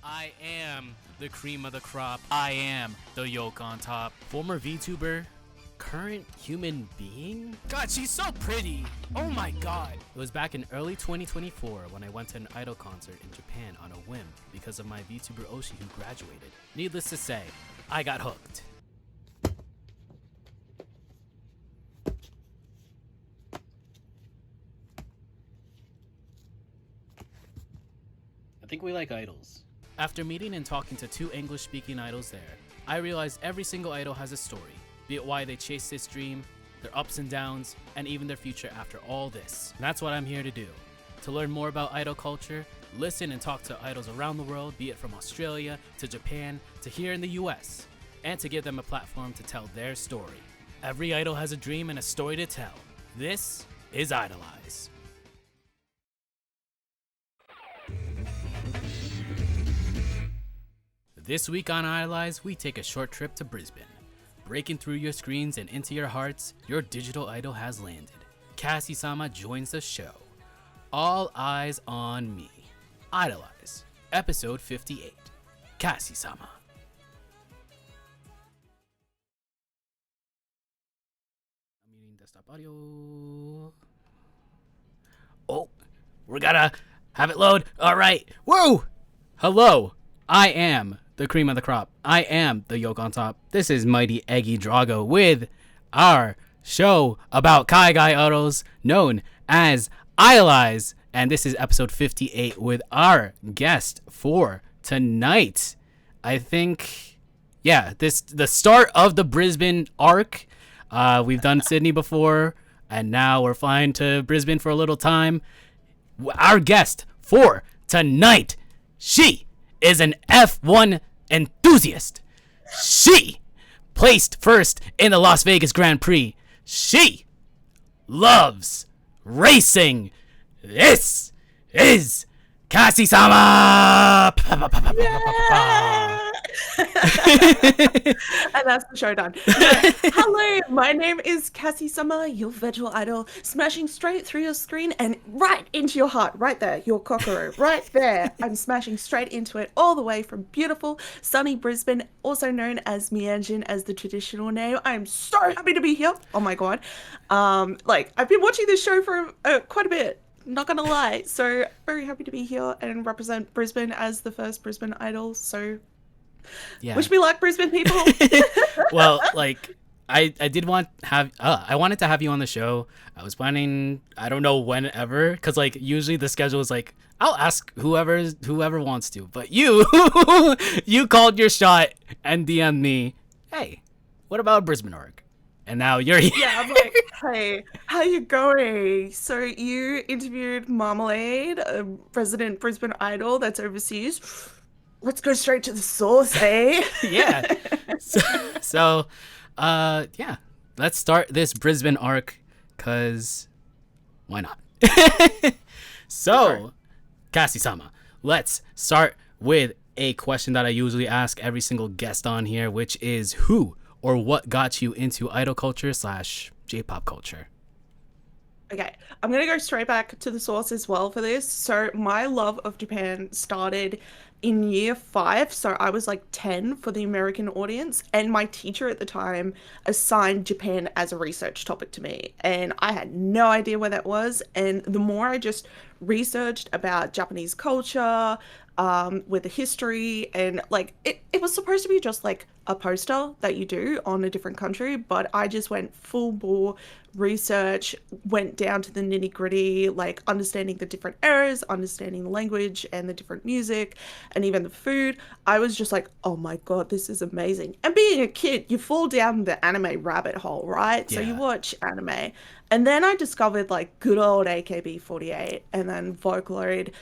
I am the cream of the crop. I am the yolk on top. Former VTuber, current human being? God, she's so pretty. Oh my god. It was back in early 2024 when I went to an idol concert in Japan on a whim because of my VTuber Oshi who graduated. Needless to say, I got hooked. I think we like idols. After meeting and talking to 2 English-speaking idols there, I realized every single idol has a story, be it why they chase this dream, their ups and downs, and even their future after all this. And that's what I'm here to do. To learn more about idol culture, listen and talk to idols around the world, be it from Australia, to Japan, to here in the US, and to give them a platform to tell their story. Every idol has a dream and a story to tell. This is IDOLEYEZ. This week on IDOLEYEZ, we take a short trip to Brisbane. Breaking through your screens and into your hearts, your digital idol has landed. Cassie Sama joins the show. All eyes on me. IDOLEYEZ, episode 58. Cassie Sama. I'm muting desktop audio. Oh, we're gonna have it load. All right. Whoa! Hello. I am the cream of the crop. I am the yolk on top. This is Mighty Eggy Drago with our show about Kai Guy idols known as IDOLEYEZ. And this is episode 58 with our guest for tonight. I think, yeah, the start of the Brisbane arc. We've done Sydney before, and now we're flying to Brisbane for a little time. Our guest for tonight, she is an F1 enthusiast. She placed first in the Las Vegas Grand Prix. She loves racing. This is Cassie Sama. And that's the show done. Hello, my name is Cassie Sama, your virtual idol, smashing straight through your screen and right into your heart, right there, your cockaro, right there. I'm smashing straight into it all the way from beautiful, sunny Brisbane, also known as Mianjin as the traditional name. I'm so happy to be here. Oh my god. I've been watching this show for quite a bit. Not gonna lie. So very happy to be here and represent Brisbane as the first Brisbane idol. So yeah. Wish me luck, Brisbane people. Well, like I wanted to have you on the show. I was planning, I don't know whenever, because like usually the schedule is like I'll ask whoever wants to, but you called your shot and DM'd me, hey, what about Brisbane org? And now you're here. Yeah, I'm like, hey, how you going? So you interviewed Marmalade, a resident Brisbane idol that's overseas. Let's go straight to the source, eh? Yeah. So, yeah. Let's start this Brisbane arc, cause why not? So, sure. Cassie Sama, let's start with a question that I usually ask every single guest on here, which is who or what got you into idol culture / J-pop culture? Okay, I'm gonna go straight back to the source as well for this. So my love of Japan started in year 5, so I was like 10 for the American audience, and my teacher at the time assigned Japan as a research topic to me, and I had no idea where that was. And the more I just researched about Japanese culture, with the history, and like it was supposed to be just like a poster that you do on a different country, but I just went full bore research, went down to the nitty gritty, like understanding the different eras, understanding the language and the different music, and even the food. I was just like, oh my God, this is amazing. And being a kid, you fall down the anime rabbit hole, right? So you Yeah. watch anime. And then I discovered like good old AKB48 and then Vocaloid,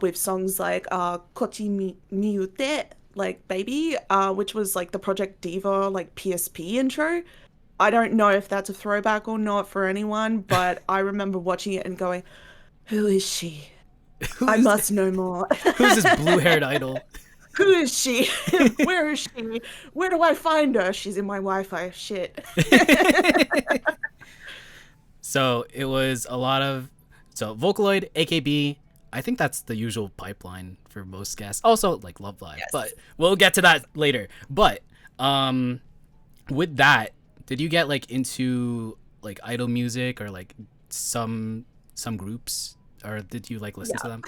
with songs like Kochi Miute, like Baby, which was like the Project Diva, like PSP intro. I don't know if that's a throwback or not for anyone, but I remember watching it and going, who is she? I Who's must know more. who's this blue-haired idol? Who is she? Where is she? Where do I find her? She's in my Wi-Fi. Shit. So it was a lot of Vocaloid, AKB. I think that's the usual pipeline for most guests. Also like Love Live, but Yes. we'll get to that later. But um, with that, did you get like into like idol music or like some groups, or did you like listen to them?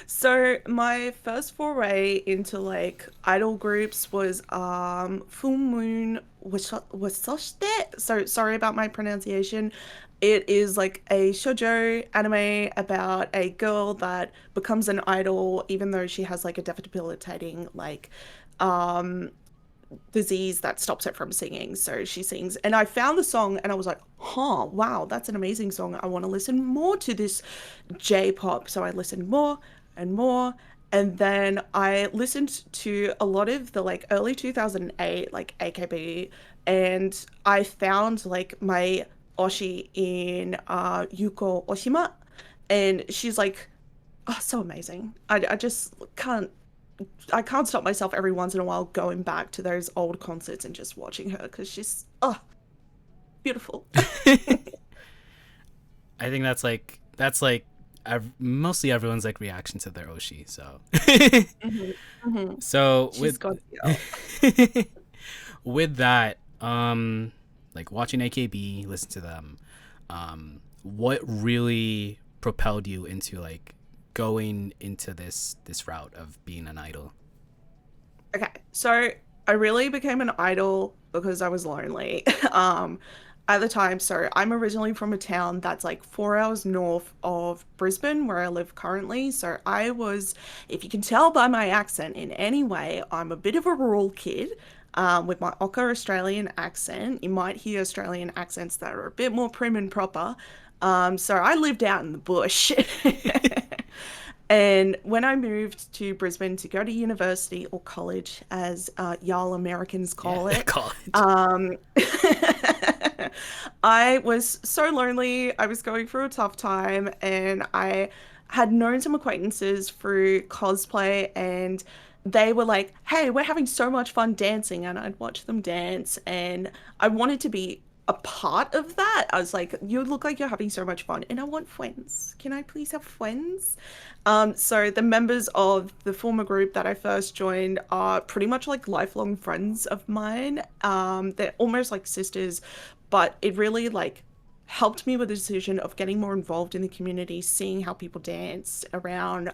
So my first foray into like idol groups was Full Moon Wasoshite. So sorry about my pronunciation. It is like a shoujo anime about a girl that becomes an idol even though she has like a debilitating like um disease that stops her from singing. So she sings, and I found the song and I was like, huh, wow, that's an amazing song. I want to listen more to this J-pop. So I listened more and more. And then I listened to a lot of the like early 2008, like AKB, and I found like my Oshi in Yuko Oshima. And she's like, oh, so amazing. I just can't stop myself every once in a while going back to those old concerts and just watching her because she's beautiful. I think that's like mostly everyone's like reaction to their Oshi. So Hmm. Hmm. so She's with got the with that, like watching AKB, listen to them, what really propelled you into like going into this route of being an idol? Okay, so I really became an idol because I was lonely. Um, at the time, so I'm originally from a town that's like 4 hours north of Brisbane, where I live currently. So I was, if you can tell by my accent in any way, I'm a bit of a rural kid. With my Ocker Australian accent, you might hear Australian accents that are a bit more prim and proper. So I lived out in the bush. And when I moved to Brisbane to go to university or college, as y'all Americans Yeah, call it, college. um, I was so lonely. I was going through a tough time, and I had known some acquaintances through cosplay, and they were like, "Hey, we're having so much fun dancing," and I'd watch them dance, and I wanted to be a part of that. I was like, "You look like you're having so much fun, and I want friends. Can I please have friends?" So the members of the former group that I first joined are pretty much like lifelong friends of mine. They're almost like sisters, but it really like helped me with the decision of getting more involved in the community, seeing how people dance around.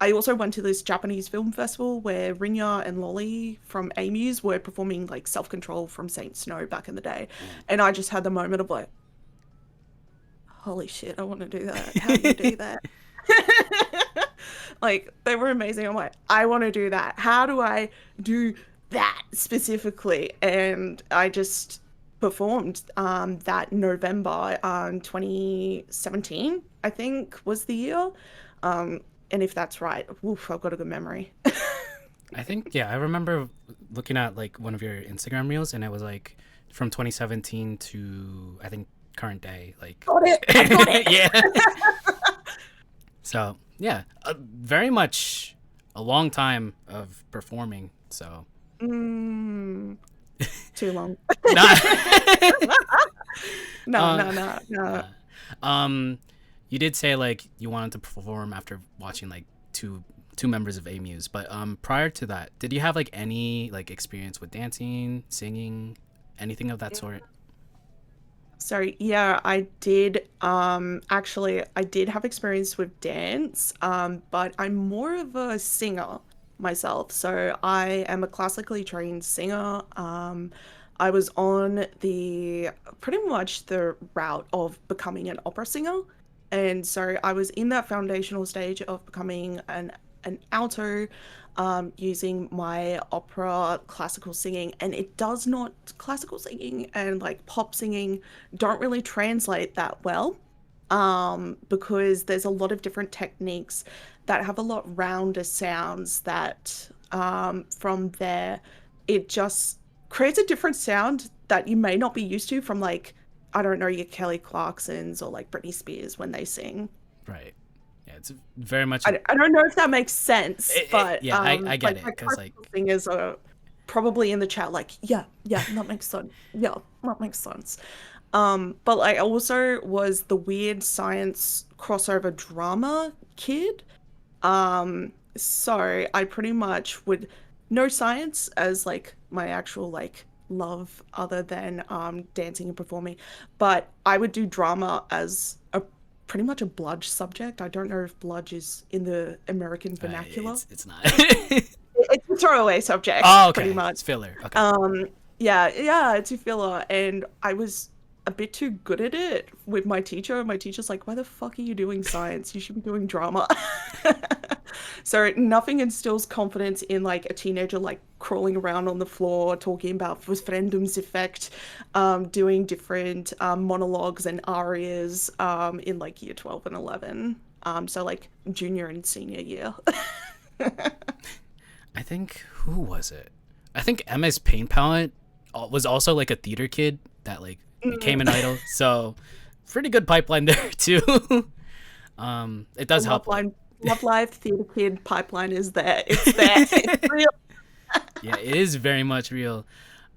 I also went to this Japanese film festival where Rinya and Lolly from Amy's were performing like Self Control from Saint Snow back in the day. And I just had the moment of like, holy shit, I want to do that. How do you do that? Like they were amazing. I'm like, I want to do that. How do I do that specifically? And I just performed that November 2017, I think was the year. Um, and if that's right, oof, I've got a good memory. I think, yeah, I remember looking at like one of your Instagram reels, and it was like from 2017 to I think current day, like Got it. I got it. yeah. So yeah, very much a long time of performing. So Mm, too long. not, No, uh, no, no, no. uh, um, you did say like you wanted to perform after watching like two members of AMUs. But prior to that, did you have like any like experience with dancing, singing, anything of that sort? So yeah, I did actually I did have experience with dance, but I'm more of a singer myself. So I am a classically trained singer. I was on the pretty much the route of becoming an opera singer. And so I was in that foundational stage of becoming an alto, using my opera classical singing, and it does not classical singing and like pop singing don't really translate that well, because there's a lot of different techniques that have a lot rounder sounds that, from there it just creates a different sound that you may not be used to from like, I don't know, your Kelly Clarksons or like Britney Spears when they sing. Right. Yeah, it's very much. I don't know if that makes sense, but Yeah, I get it like because like classical singers are probably in the chat like, yeah, yeah, that makes sense. Yeah, that makes sense. But I also was the weird science crossover drama kid. So I pretty much would know science as like my actual like love other than dancing and performing, but I would do drama as a pretty much a bludge subject. I don't know if bludge is in the American vernacular. it's not. It's a throwaway subject, Oh, pretty okay. much. It's filler. Okay. Yeah, yeah, it's a filler, and I was a bit too good at it with my teacher. My teacher's like, "Why the fuck are you doing science? You should be doing drama." So nothing instills confidence in like a teenager like crawling around on the floor talking about referendum's effect, doing different monologues and arias in like year 12 and 11. So like junior and senior year. I think who was it? I think Emma's Paint Palette was also like a theater kid that like became an idol. So pretty good pipeline there too. It does help. Love Live Theater Kid pipeline is there. It's there. It's real. Yeah, it is very much real.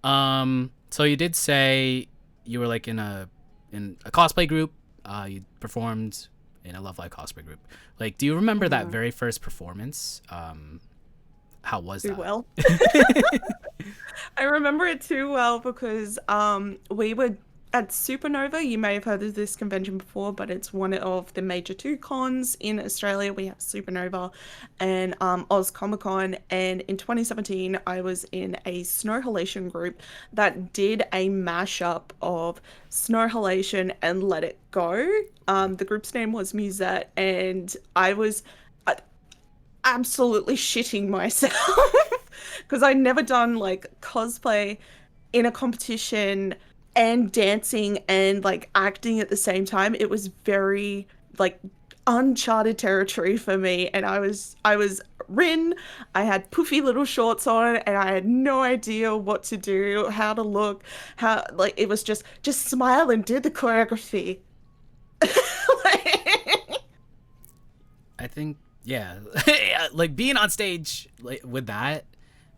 So you did say you were like in a cosplay group. You performed in a Love Live cosplay group. Like, do you remember that very first performance? How was Too that? well. I remember it too well because we were at Supernova. You may have heard of this convention before, but it's one of the major two cons in Australia. We have Supernova and Oz Comic Con. And in 2017, I was in a Snow Halation group that did a mashup of Snow Halation and Let It Go. The group's name was Musette, and I was absolutely shitting myself because I'd never done like cosplay in a competition and dancing and like acting at the same time. It was very like uncharted territory for me, and I was Rin. I had poofy little shorts on and I had no idea what to do, how to look, how like it was just smile and do the choreography. I think yeah, like being on stage like with that,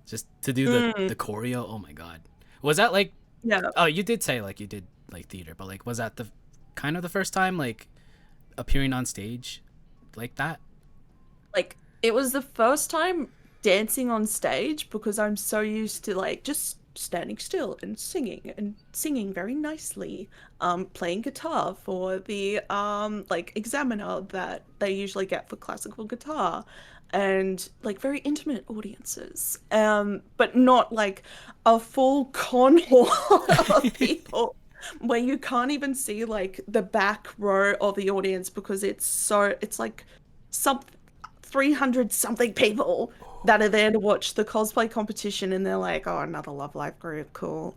just to do the choreo. Oh my god, was that like? Yeah. Oh, you did say like you did like theater, but like was that the kind of the first time like appearing on stage like that? Like it was the first time dancing on stage because I'm so used to like just standing still and singing very nicely, playing guitar for the like examiner that they usually get for classical guitar, and like very intimate audiences, but not like a full con hall of people where you can't even see like the back row of the audience because it's like some 300 something people that are there to watch the cosplay competition, and they're like, oh, another Love Live group, cool.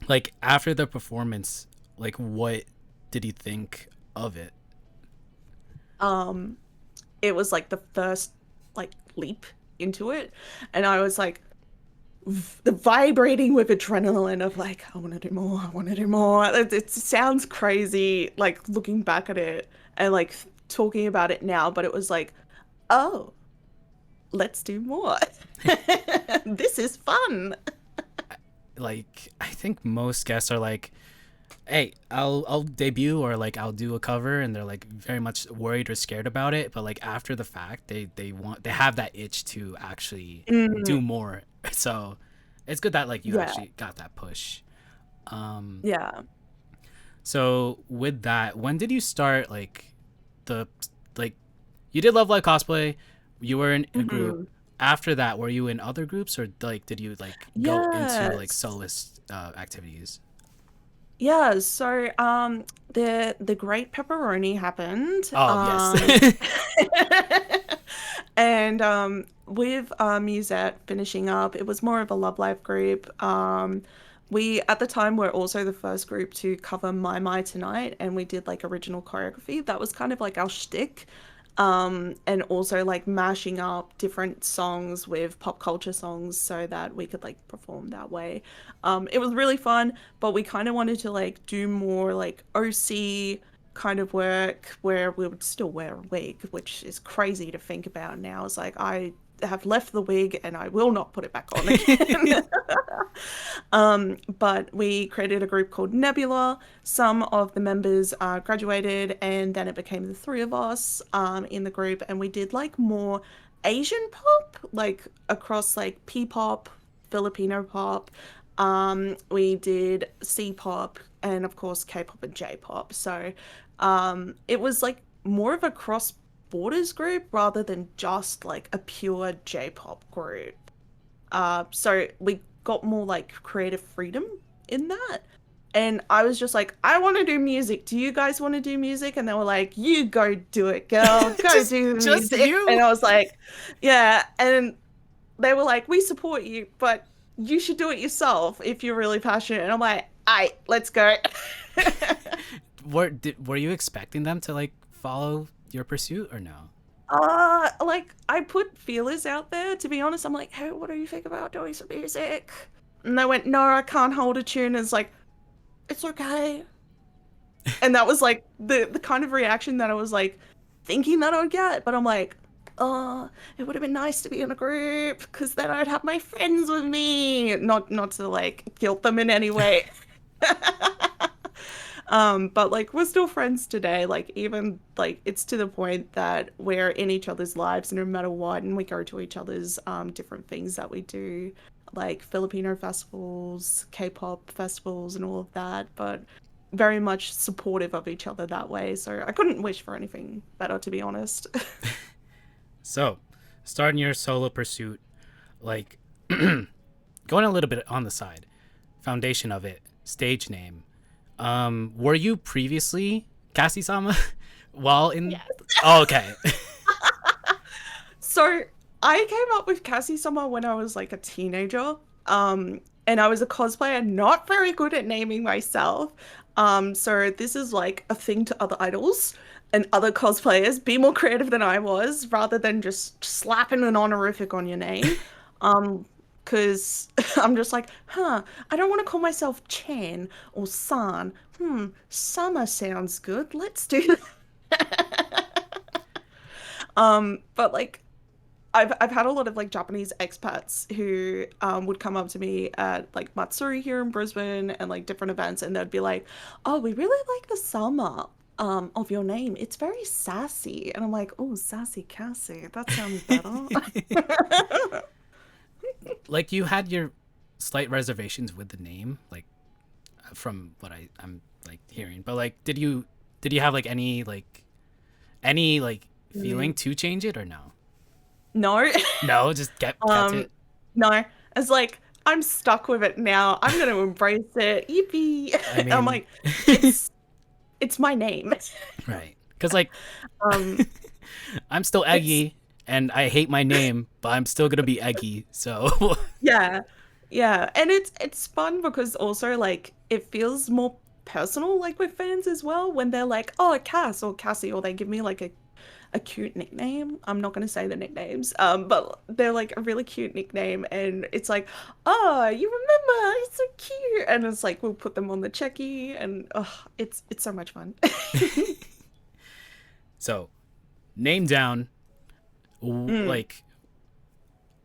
Like after the performance, like what did you think of it? It was like the first like leap into it, and I was like the vibrating with adrenaline of like, I want to do more, I want to do more. It sounds crazy like looking back at it and like talking about it now, but it was like, oh, let's do more. This is fun. Like I think most guests are like, hey, I'll debut or like I'll do a cover, and they're like very much worried or scared about it, but like after the fact, they have that itch to actually Mm, do more. So it's good that like you yeah, actually got that push. Um, yeah. so with that, when did you start the like you did Love Live cosplay, you were in a group. Hmm. After that, were you in other groups or like did you like go into like Yes. soloist activities? Yeah, so the Great Pepperoni happened. Oh yes. And with Musette finishing up, it was more of a Love Live group. We at the time were also the first group to cover My Tonight, and we did like original choreography. That was kind of like our shtick. And also like mashing up different songs with pop culture songs so that we could like perform that way. It was really fun, but we kind of wanted to like do more like OC kind of work where we would still wear a wig, which is crazy to think about now. It's like I have left the wig and I will not put it back on again. But we created a group called Nebula. Some of the members graduated, and then it became the three of us in the group, and we did like more Asian pop, like across like P-pop, Filipino pop. We did C-pop, and of course K-pop and J-pop. So it was like more of a cross borders group rather than just like a pure J-pop group. So we got more like creative freedom in that. And I was just like, I want to do music. Do you guys want to do music? And they were like, you go do it, girl. Go do the just music. And you. I was like, yeah. And they were like, we support you, but you should do it yourself if you're really passionate. And I'm like, aight, let's go. Were you expecting them to like follow your pursuit or no? Like I put feelers out there. To be honest, I'm like, hey, what do you think about doing some music? And they went, no, I can't hold a tune. And it's like, it's okay. And that was like the kind of reaction that I was like thinking that I would get. But I'm like, oh, it would have been nice to be in a group because then I'd have my friends with me. Not to like guilt them in any way. But like we're still friends today. Like even like it's to the point that we're in each other's lives no matter what, and we go to each other's different things that we do, like Filipino festivals, K-pop festivals, and all of that. But very much supportive of each other that way. So I couldn't wish for anything better, to be honest. So, starting your solo pursuit, like going a little bit on the side, foundation of it, stage name. Were you previously Cassie Sama while in? Yes. Oh, okay. So I came up with Cassie Sama when I was like a teenager. And I was a cosplayer, not very good at naming myself. So this is like a thing to other idols and other cosplayers. Be more creative than I was, rather than just slapping an honorific on your name. Um, because I'm just like, I don't want to call myself Chan or San. Summer sounds good. Let's do that. But like I've had a lot of like Japanese expats who would come up to me at like Matsuri here in Brisbane and like different events, and they'd be like, "Oh, we really like the Sama of your name. It's very sassy." And I'm like, "Oh, sassy Cassie. That sounds better." Like you had your slight reservations with the name, like from what I'm like hearing. But like, did you have like any like Mm. feeling to change it or no? No. No, just kept Um, it. no. It's like I'm stuck with it now. I'm gonna embrace it. Yippee. I I'm mean, like, it's it's my name. right? Because like Um, I'm still it's Eggy, and I hate my name, but I'm still gonna be Eggy. So Yeah. Yeah. And it's fun because also like it feels more personal like with fans as well when they're like, "Oh, Cass or Cassie," or they give me like a cute nickname. I'm not gonna say the nicknames. But they're like a really cute nickname and it's like, "Oh, you remember. It's so cute." And it's like we'll put them on the checky and oh, it's so much fun. so name down. Mm, Like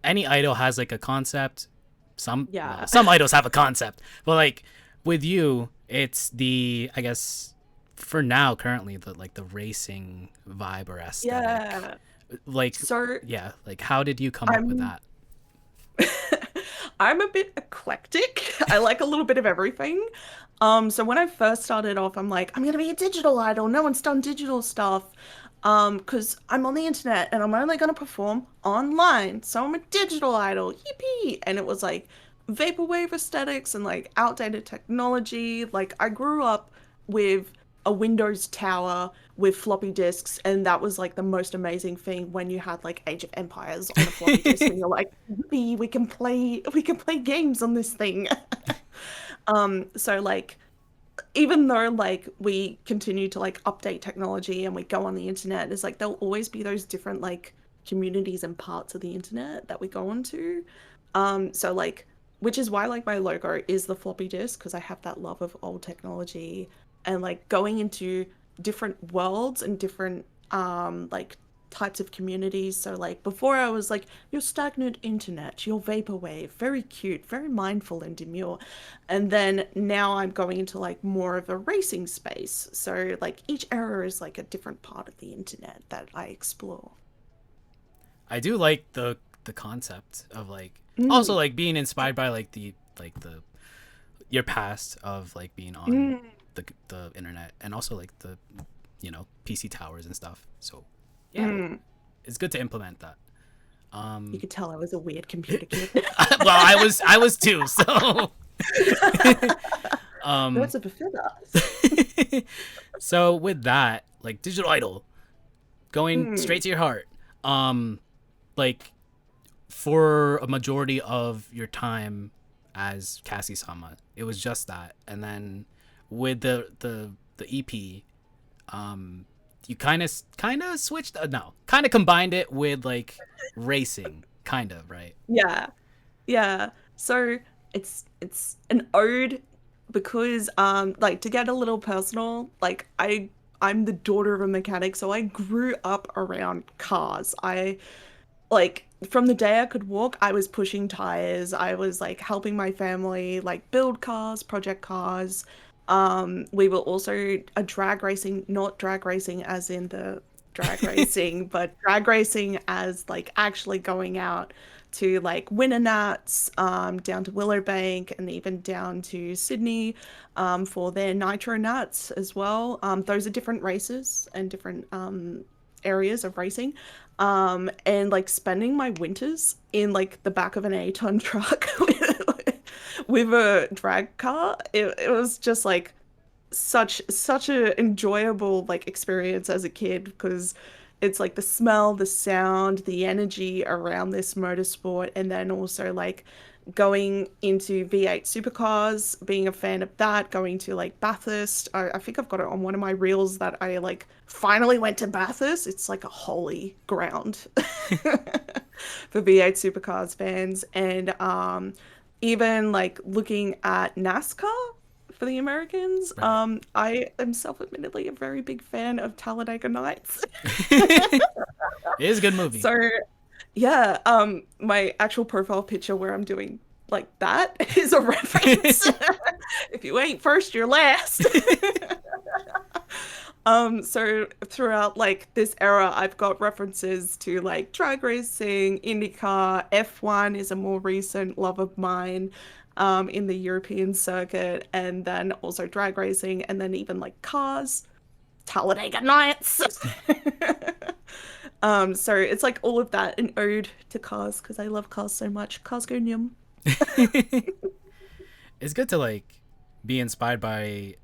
any idol has like a concept. Some yeah. well, some idols have a concept, but like with you, It's the, I guess, for now, currently, the like the racing vibe or aesthetic. Yeah. Like, So yeah, like how did you come up with I'm that? I'm a bit eclectic. I like a little bit of everything. So when I first started off, I'm like, I'm gonna be a digital idol. No one's done digital stuff. Because I'm on the internet and I'm only gonna perform online. So I'm a digital idol. Yippee! And it was like vaporwave aesthetics and like outdated technology. Like I grew up with a Windows tower with floppy disks, and that was like the most amazing thing when you had like Age of Empires on a floppy disk, and you're like, "Yippee, we can play games on this thing." So like even though like we continue to like update technology and we go on the internet, it's like there'll always be those different like communities and parts of the internet that we go onto. So like, which is why like my logo is the floppy disk, because I have that love of old technology and like going into different worlds and different like types of communities. So like before I was like your stagnant internet, your vaporwave, very cute, very mindful and demure. And then now I'm going into like more of a racing space. So like each era is like a different part of the internet that I explore. I do like the concept of like also Mm, like being inspired by like the your past of like being on mm, the internet and also like the PC towers and stuff. So yeah, mm. it's good to implement that. You Um, could tell I was a weird computer kid. well, I was too. So um, Birds of a feather. so with that, like digital idol, going Mm, straight to your heart. Like for a majority of your time as Cassie Sama, it was just that, and then with the EP, you kind of switched. No, kind of combined it with like racing, kind of right. yeah. Yeah. So it's an ode because like to get a little personal, like I'm the daughter of a mechanic, so I grew up around cars. I like from the day I could walk, I was pushing tires. I was like helping my family like build cars, project cars. We were also a drag racing, not drag racing as in the drag racing, but drag racing as like actually going out to like Winnernats, down to Willowbank, and even down to Sydney, for their Nitro Nats as well. Those are different races and different areas of racing. And like spending my winters in like the back of an 8-ton truck with a drag car, it was just like such a enjoyable like experience as a kid, because it's like the smell, the sound, the energy around this motorsport, and then also like going into V8 supercars, being a fan of that, going to like Bathurst. I think I've got it on one of my reels that I like finally went to Bathurst. It's like a holy ground for V8 supercars fans. And even like looking at NASCAR for the Americans, Right. I am self-admittedly a very big fan of Talladega Nights. It is a good movie. So yeah, my actual profile picture where I'm doing like that is a reference. If you ain't first, you're last. So throughout like this era, I've got references to like drag racing, IndyCar, F1 is a more recent love of mine, in the European circuit, and then also drag racing, and then even like cars, Talladega Nights. So it's like all of that, an ode to cars because I love cars so much. Cars go nyum. It's good to like be inspired by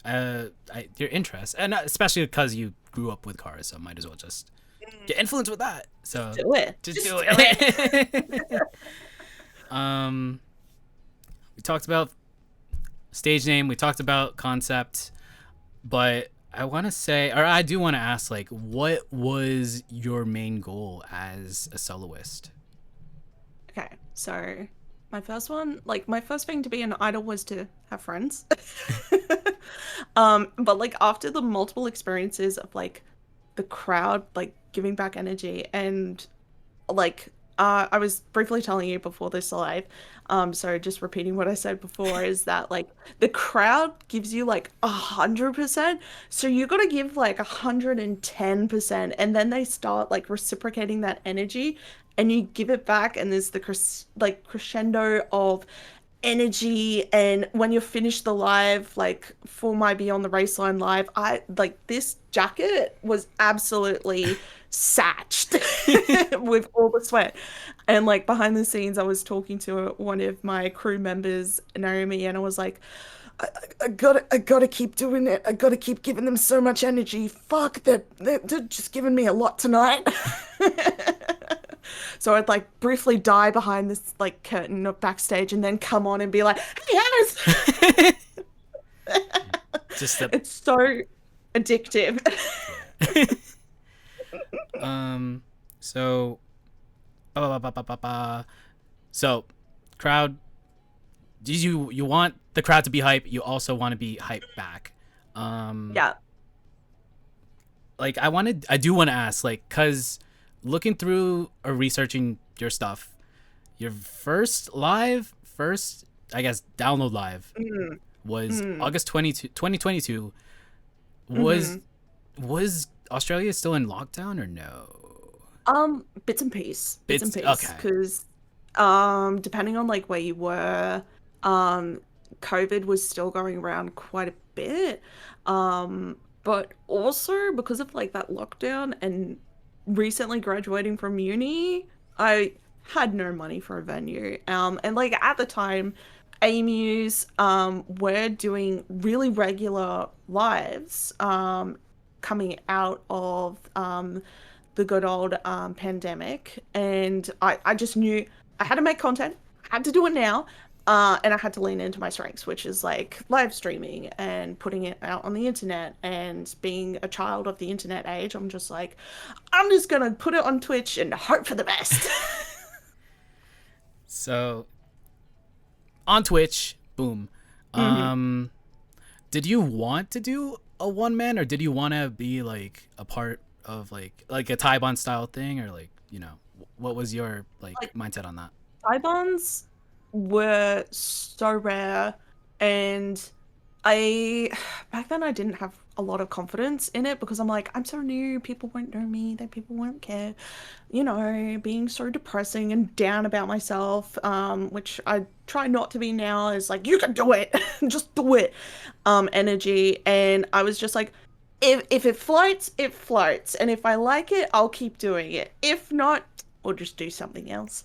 your interests, and especially because you grew up with cars, so might as well just get influenced with that. So Do it. just Just do do it. it. um, we talked about stage name, we talked about concept, but I want to say, or I do want to ask, like, what was your main goal as a soloist? Okay, so my first one, like my first thing to be an idol was to have friends. But like after the multiple experiences of like the crowd like giving back energy and like I was briefly telling you before this live, so just repeating what I said before is that like the crowd gives you like 100%, so you got to give like 110%, and then they start like reciprocating that energy, and you give it back, and there's the like crescendo of energy. And when you finish the live, like for my Beyond the Raceline live, I like this jacket was absolutely satched with all the sweat. And like behind the scenes, I was talking to one of my crew members, Naomi, and I was like, I gotta keep doing it. I gotta keep giving them so much energy. Fuck, they're just giving me a lot tonight. So I'd like briefly die behind this like curtain of backstage and then come on and be like, hey guys! Just the It's so addictive. so ba, ba, ba, ba, ba, ba. So crowd, you want the crowd to be hype, you also want to be hyped back. Yeah. Like I do want to ask, like, cuz looking through or researching your stuff, your first I guess download live was August 2022. Was Australia still in lockdown or no? Bits and pieces, Okay. because depending on like where you were, COVID was still going around quite a bit. But also because of like that lockdown and recently graduating from uni, I had no money for a venue. And like at the time, AMUs were doing really regular lives, coming out of the good old pandemic, and I just knew I had to make content, I had to do it now, and I had to lean into my strengths, which is like live streaming and putting it out on the internet. And being a child of the internet age, I'm just like, I'm just gonna put it on Twitch and hope for the best. So on Twitch, boom. Did you want to do a one man, or did you want to be like a part of like a Taiban style thing, or like, what was your like mindset on that? Ibons were so rare, and I back then I didn't have a lot of confidence in it because I'm like, I'm so new, people won't know me, that people won't care, being so depressing and down about myself, which I try not to be now, is like, you can do it, just do it, energy. And I was just like, if it floats, it floats, and if I like it, I'll keep doing it. If not, we'll just do something else.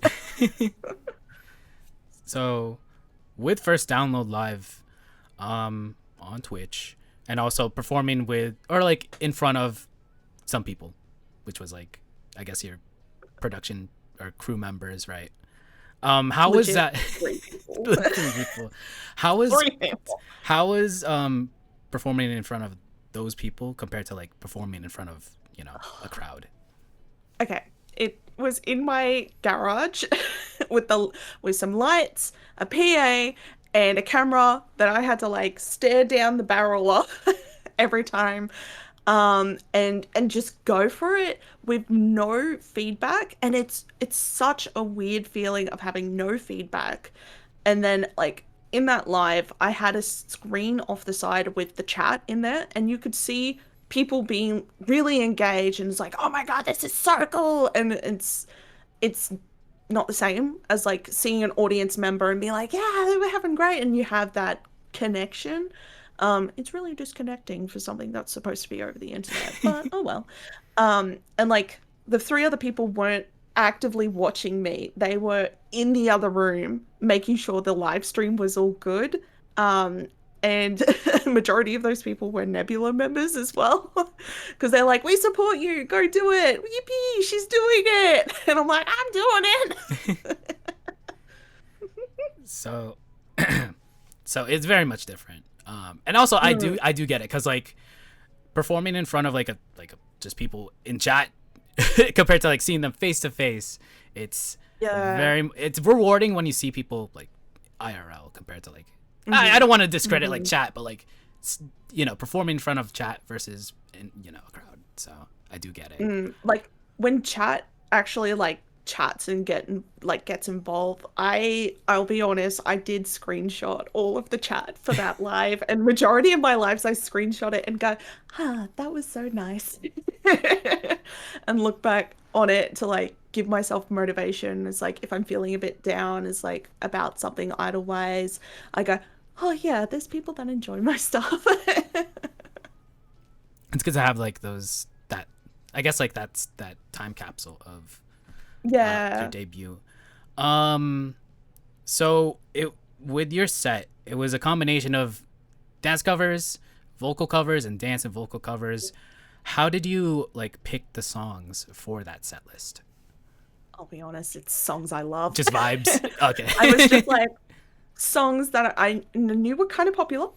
So with first download live on Twitch, and also performing with, or like in front of some people, which was like, I guess your production or crew members, right? How was Legit that? 3 people. 3 people. How was 3 people. how was performing in front of those people compared to like performing in front of a crowd? Okay, it was in my garage with some lights, a PA, and a camera that I had to like stare down the barrel of every time, and just go for it with no feedback. And it's such a weird feeling of having no feedback. And then like in that live, I had a screen off the side with the chat in there, and you could see people being really engaged, and it's like, oh my god, this is so cool. And it's not the same as like seeing an audience member and be like, yeah, they were having great, and you have that connection. It's really disconnecting for something that's supposed to be over the internet, but oh well. And like the 3 other people weren't actively watching me, they were in the other room making sure the live stream was all good. And majority of those people were Nebula members as well, because they're like, we support you, go do it, yippee, she's doing it. And I'm like, I'm doing it. So so it's very much different. And also I do get it, because like performing in front of like a just people in chat compared to like seeing them face to face, it's it's rewarding when you see people like IRL compared to like, I don't want to discredit like chat, but like performing in front of chat versus in a crowd. So I do get it. Like when chat actually like chats and gets involved, I'll be honest, I did screenshot all of the chat for that live, and majority of my lives I screenshot it and go, that was so nice. And look back on it to like give myself motivation. It's like if I'm feeling a bit down, it's like about something IDOLEYEZ, I go, oh yeah, there's people that enjoy my stuff. It's good to have like those that I guess like that's that time capsule of Yeah. your debut. So it with your set, it was a combination of dance covers, vocal covers, and dance and vocal covers. How did you like pick the songs for that set list? I'll be honest, it's songs I love. Just vibes. Okay. I was just like songs that I knew were kind of popular,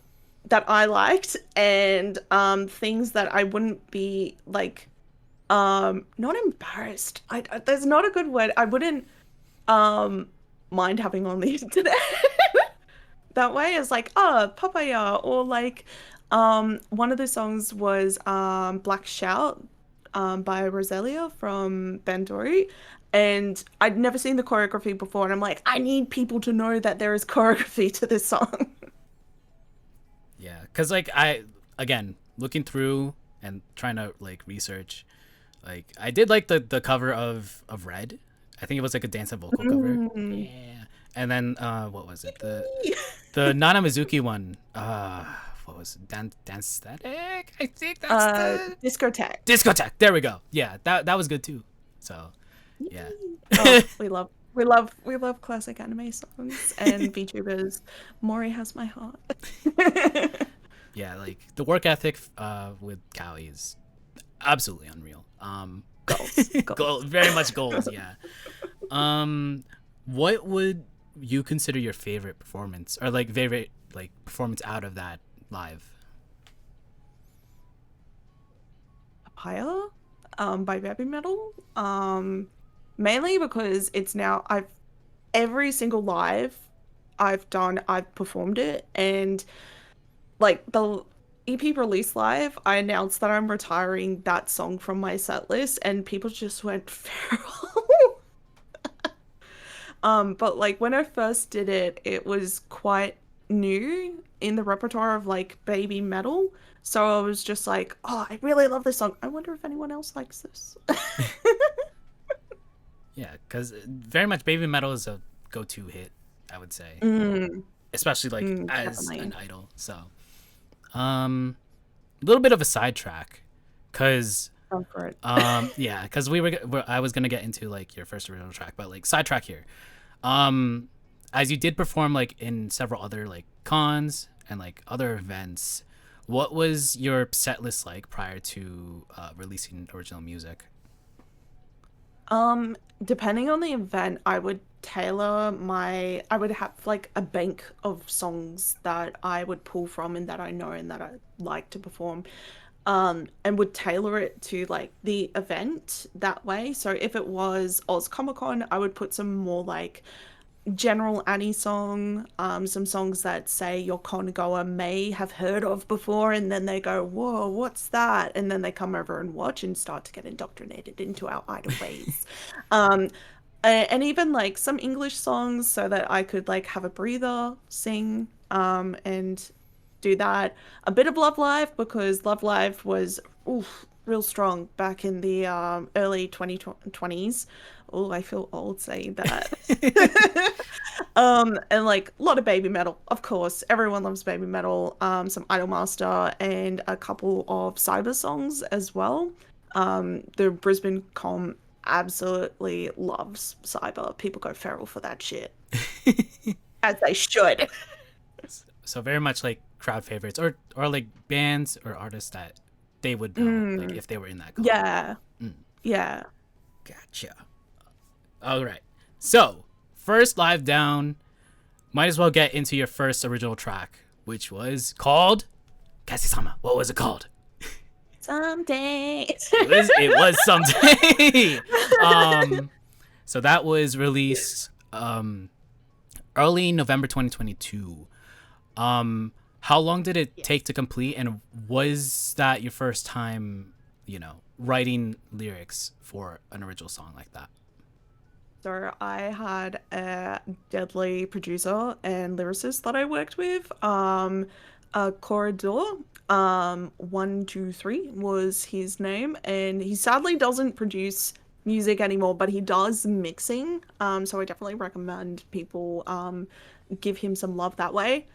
that I liked, and things that I wouldn't be like not embarrassed. There's not a good word. I wouldn't mind having on the internet. That way is like, oh, Papaya, or like one of the songs was Black Shout by Roselia from Bandori. And I'd never seen the choreography before, and I'm like, I need people to know that there is choreography to this song. Yeah, because like I again looking through and trying to like research, like I did like the cover of Red. I think it was like a dance and vocal cover. Yeah, and then what was it, the Nana Mizuki one? What was it? Dance Static? I think that's the Discotheque. There we go. Yeah, that was good too. So yeah. Oh, we love classic anime songs and VTubers. Mori has my heart. Yeah, like the work ethic with Kawi is absolutely unreal. Goals. Gold, very much goals. Yeah. What would you consider your favorite performance, or like favorite like performance out of that live? Papaya, by Baby Metal. Mainly because it's now every single live I've performed it, and like the EP release live, I announced that I'm retiring that song from my set list, and people just went feral. But like when I first did it, it was quite new in the repertoire of like baby metal. So I was just like, oh, I really love this song. I wonder if anyone else likes this. Yeah, because very much Baby Metal is a go-to hit, I would say, especially like as definitely. an idol. So, a little bit of a sidetrack, because Go for it. yeah, because I was gonna get into like your first original track, but like sidetrack here. As you did perform like in several other like cons and like other events, what was your set list like prior to releasing original music? Depending on the event, I would I would have like a bank of songs that I would pull from and that I know and that I like to perform. And would tailor it to like the event that way. So if it was Oz Comic Con, I would put some more like general Annie song, some songs that say your con goer may have heard of before, and then they go, whoa, what's that? And then they come over and watch and start to get indoctrinated into our idol ways. And even like some English songs so that I could like have a breather, sing, and do that. A bit of Love Live, because Love Live was real strong back in the early 2020s. Oh, I feel old saying that. And like a lot of baby metal, of course. Everyone loves baby metal. Some Idolmaster and a couple of cyber songs as well. The Brisbane com absolutely loves cyber. People go feral for that shit. As they should. So very much like crowd favorites, or like bands or artists that they would know, like if they were in that con. Yeah. Yeah. Gotcha. All right. So first live down, might as well get into your first original track, which was called Cassie Sama. What was it called? Someday. It was Someday. So that was released early November 2022. How long did it take to complete, and was that your first time, writing lyrics for an original song like that? So I had a deadly producer and lyricist that I worked with. Corridor, 123 was his name, and he sadly doesn't produce music anymore, but he does mixing. So I definitely recommend people give him some love that way.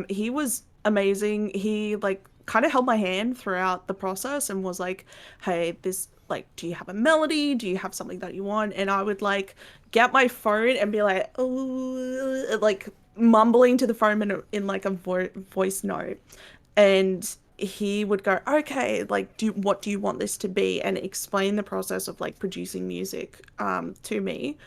He was amazing. He like kind of held my hand throughout the process and was like, "Hey, this like, do you have a melody? Do you have something that you want?" And I would like get my phone and be like, "Oh," like mumbling to the phone in like a voice note, and he would go, "Okay, like, do what do you want this to be?" and explain the process of like producing music to me,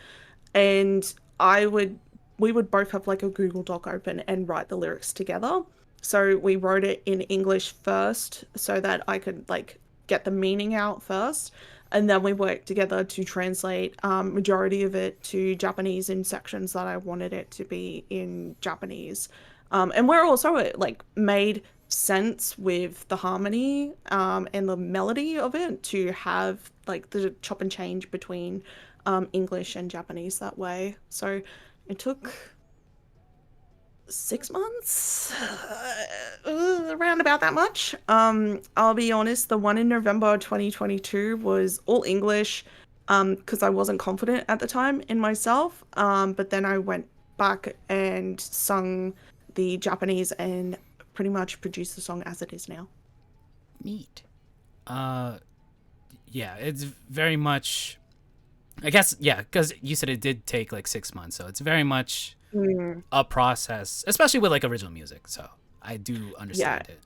and I would we would both have like a Google Doc open and write the lyrics together. So we wrote it in English first so that I could like get the meaning out first, and then we worked together to translate majority of it to Japanese in sections that I wanted it to be in Japanese. And we're also like made sense with the harmony and the melody of it to have like the chop and change between English and Japanese that way. So it took 6 months, around about that much. I'll be honest, the one in November 2022 was all English, because I wasn't confident at the time in myself. But then I went back and sung the Japanese and pretty much produced the song as it is now. Neat. Uh, yeah, it's very much. I guess yeah, because you said it did take like 6 months, so it's very much Mm, a process, especially with like original music. So I do yeah, understand it.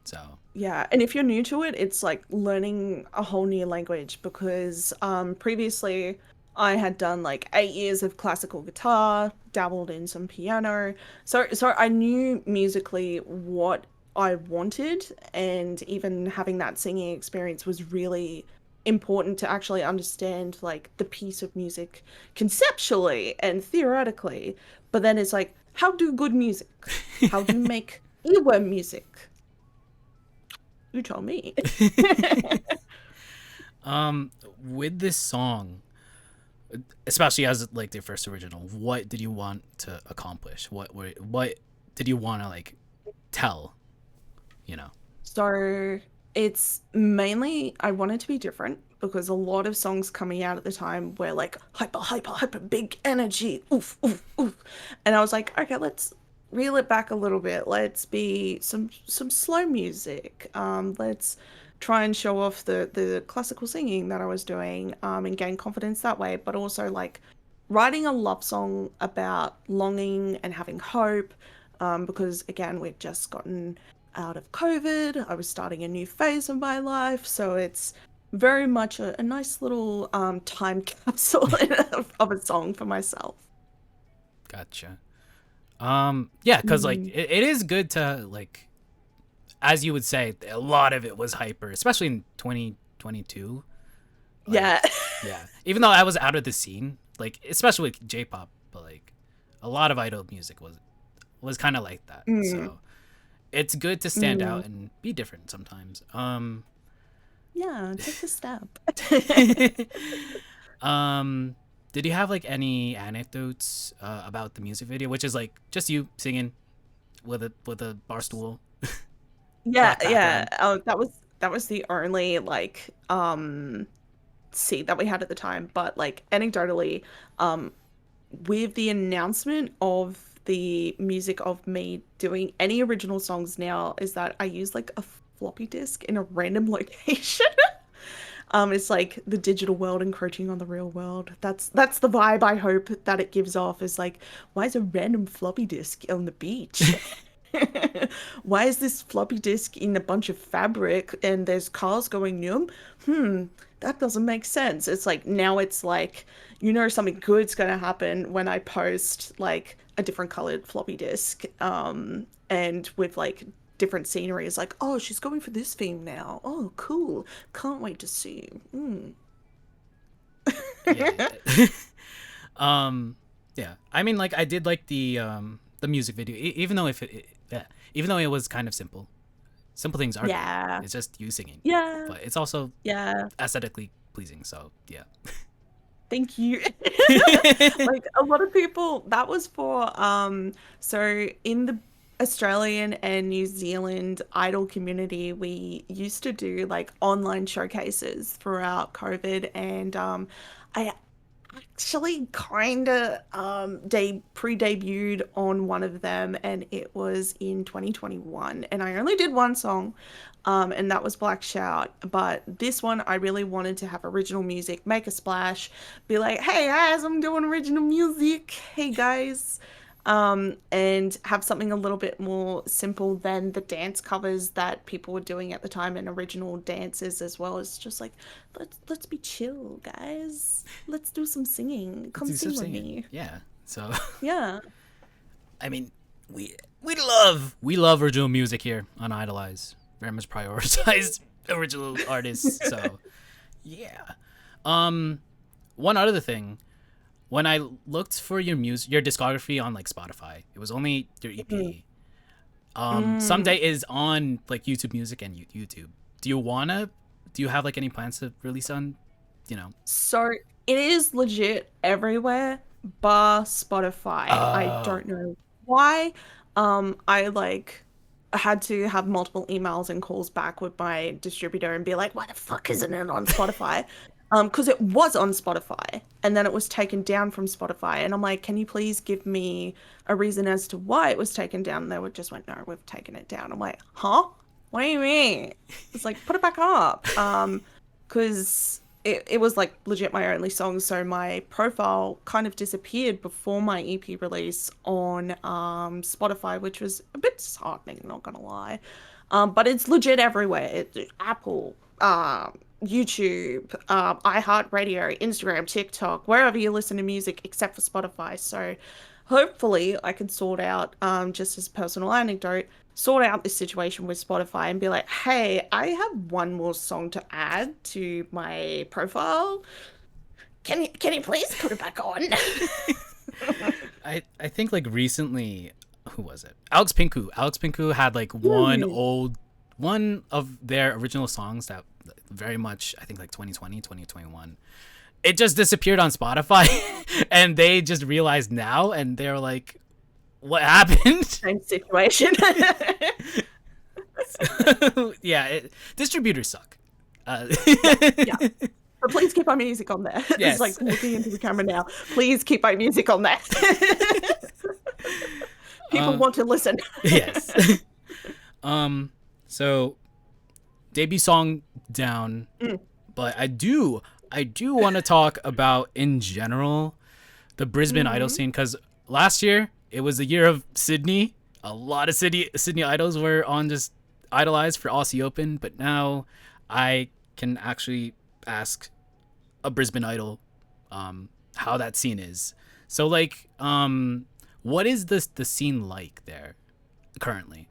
So yeah. And if you're new to it, it's like learning a whole new language because previously I had done like 8 years of classical guitar, dabbled in some piano. So I knew musically what I wanted, and even having that singing experience was really important to actually understand like the piece of music conceptually and theoretically. But then it's like, how do good music? How do you make earworm music? You told me. um, with this song, especially as like their first original, what did you want to accomplish? What did you want to like tell? You know. So it's mainly I wanted to be different because a lot of songs coming out at the time were like hyper, hyper, hyper big energy. Oof, oof, oof. And I was like, okay, let's reel it back a little bit. Let's be some slow music. Let's try and show off the classical singing that I was doing, and gain confidence that way, but also like writing a love song about longing and having hope. Because again, we'd just gotten out of COVID. I was starting a new phase of my life, so it's very much a nice little time capsule of a song for myself. Gotcha. Yeah, because like Mm. it is good to like, as you would say, a lot of it was hyper, especially in 2022. Yeah. Like, yeah, even though I was out of the scene, like especially with J-pop, but like a lot of idol music was kind of like that. Mm, So it's good to stand mm. out and be different sometimes. Yeah, take the step. Um, did you have like any anecdotes about the music video, which is like just you singing with a bar stool, Yeah, black yeah. background? That was the only like seat that we had at the time, but like anecdotally, um with the announcement of the music of me doing any original songs now is that I use like a floppy disk in a random location. It's like the digital world encroaching on the real world. That's the vibe I hope that it gives off is like, why is a random floppy disk on the beach? Why is this floppy disk in a bunch of fabric and there's cars going near 'em? That doesn't make sense. It's like now it's like something good's gonna happen when I post like a different colored floppy disk, and with like different scenery. It's like, oh, she's going for this theme now. Oh, cool. Can't wait to see. Yeah. um, yeah. I mean, like I did like the music video, even though yeah, even though it was kind of simple. Simple things are good. Yeah. It's just you singing, Yeah. but it's also Yeah. aesthetically pleasing. So yeah. thank you. Like a lot of people, that was for so in the Australian and New Zealand idol community, we used to do like online showcases throughout COVID, and I actually kind of pre-debuted on one of them, and it was in 2021, and I only did one song, and that was Black Shout. But this one I really wanted to have original music, make a splash, be like, hey guys, I'm doing original music, hey guys, and have something a little bit more simple than the dance covers that people were doing at the time, and original dances as well. As just like, let's be chill, guys. Let's do some singing. Let's Come do some sing with singing. me. Yeah. So Yeah. I mean, we love original music here on Idolize. Very much prioritize original artists. So yeah. One other thing, when I looked for your discography on like Spotify, it was only your EP. Someday is on like YouTube Music and YouTube. Do you have like any plans to release on, you know? So it is legit everywhere, bar Spotify. I Oh, don't know why. I like had to have multiple emails and calls back with my distributor and be like, why the fuck isn't it on Spotify? Because it was on Spotify and then it was taken down from Spotify. And I'm like, can you please give me a reason as to why it was taken down? And they would just went, no, we've taken it down. I'm like, huh? What do you mean? It's like, put it back up. Because it was like legit my only song. So my profile kind of disappeared before my EP release on Spotify, which was a bit disheartening, not gonna lie. But it's legit everywhere. Apple, YouTube, iHeartRadio, Instagram, TikTok, wherever you listen to music except for Spotify. So hopefully I can sort out, just as a personal anecdote, sort out this situation with Spotify and be like, hey, I have one more song to add to my profile. Can you please put it back on? I think like recently, who was it? Alex Pinku had like one of their original songs that very much, I think like 2020, 2021. It just disappeared on Spotify and they just realized now and they're like, what happened? Same situation. Yeah, distributors suck. Yeah. But please keep my music on there. Yes. It's like looking into the camera now. Please keep my music on there. People want to listen. Yes. So debut song down, but I do want to talk about in general the Brisbane idol scene, because last year it was the year of Sydney. A lot of Sydney idols were on just Idolized for Aussie Open, but now I can actually ask a Brisbane idol how that scene is. So like, what is the scene like there currently?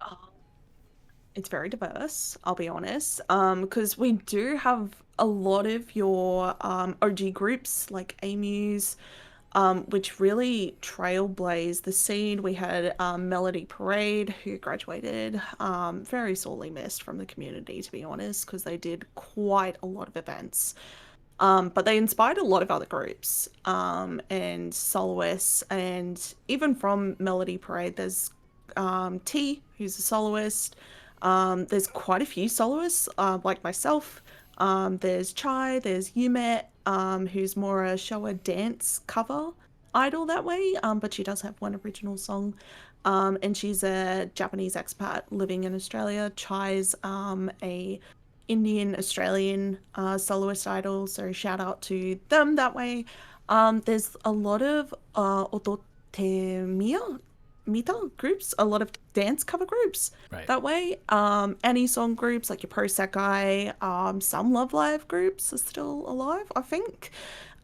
It's very diverse, I'll be honest. Because we do have a lot of your OG groups like Amy's, which really trailblazed the scene. We had Melody Parade, who graduated, very sorely missed from the community, to be honest, because they did quite a lot of events. But they inspired a lot of other groups, and soloists, and even from Melody Parade, there's T, who's a soloist. There's quite a few soloists, like myself. There's Chai, there's Yumet, who's more a showa dance cover idol that way, but she does have one original song. And she's a Japanese expat living in Australia. Chai's a Indian Australian soloist idol, so shout out to them that way. There's a lot of Ototemiya Mita groups, a lot of dance cover groups Right. that way. Any song groups like your Pro Sekai, some Love Live groups are still alive, I think.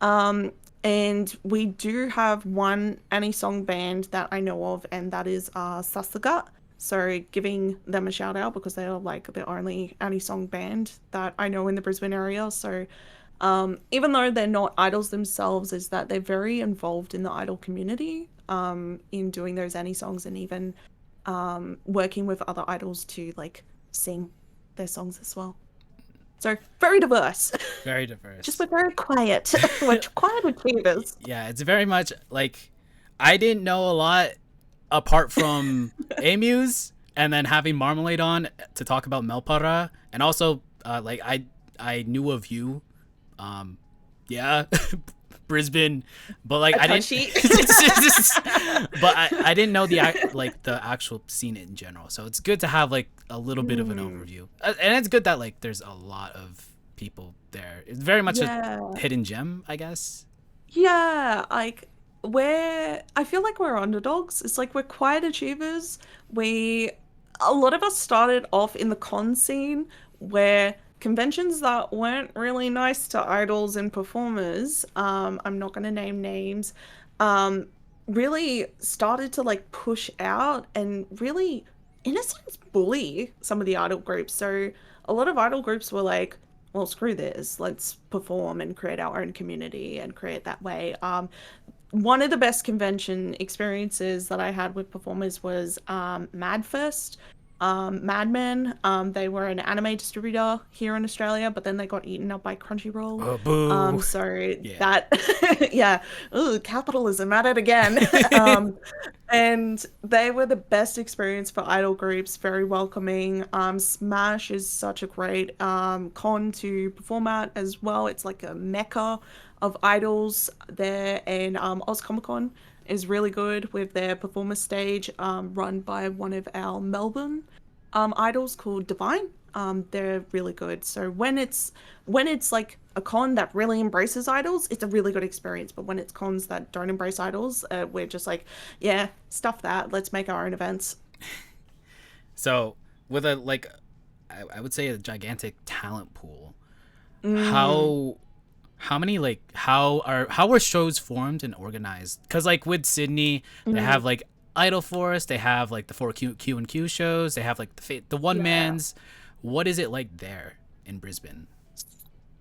And we do have one any song band that I know of, and that is Sasaga. So giving them a shout out because they are like the only any song band that I know in the Brisbane area. So even though they're not idols themselves, is that they're very involved in the idol community, in doing those any songs, and even working with other idols to like sing their songs as well. So very diverse. Very Just diverse. we're very quiet. We're quiet achievers. Yeah, it's very much like I didn't know a lot apart from emus and then having Marmalade on to talk about Melpara, and also like I knew of you, um, yeah, Brisbane, but like A I didn't, touchy. but I didn't know like the actual scene in general. So it's good to have like a little bit of an Mm, overview, and it's good that like there's a lot of people there. It's very much a yeah. hidden gem, I guess. Yeah, like I feel like we're underdogs. It's like we're quiet achievers. We a lot of us started off in the con scene where conventions that weren't really nice to idols and performers, I'm not gonna name names, um, really started to like push out and really, in a sense, bully some of the idol groups. So a lot of idol groups were like, well, screw this. Let's perform and create our own community and create that way. One of the best convention experiences that I had with performers was MadFest. Madmen, they were an anime distributor here in Australia, but then they got eaten up by Crunchyroll. Oh, boo. So Yeah. that, yeah, ooh, capitalism at it again. um, and they were the best experience for idol groups, very welcoming. Smash is such a great con to perform at as well. It's like a mecca of idols there, and Oz Comic Con is really good with their performer stage run by one of our Melbourne idols called Divine. They're really good. So when it's like a con that really embraces idols, it's a really good experience. But when it's cons that don't embrace idols, we're just like, yeah, stuff that. Let's make our own events. So with a like, I would say a gigantic talent pool. Mm, How many like how are shows formed and organized? Because like with Sydney, they mm, have like Idol Force, they have like the four Q and Q shows, they have like the one yeah. mans. What is it like there in Brisbane?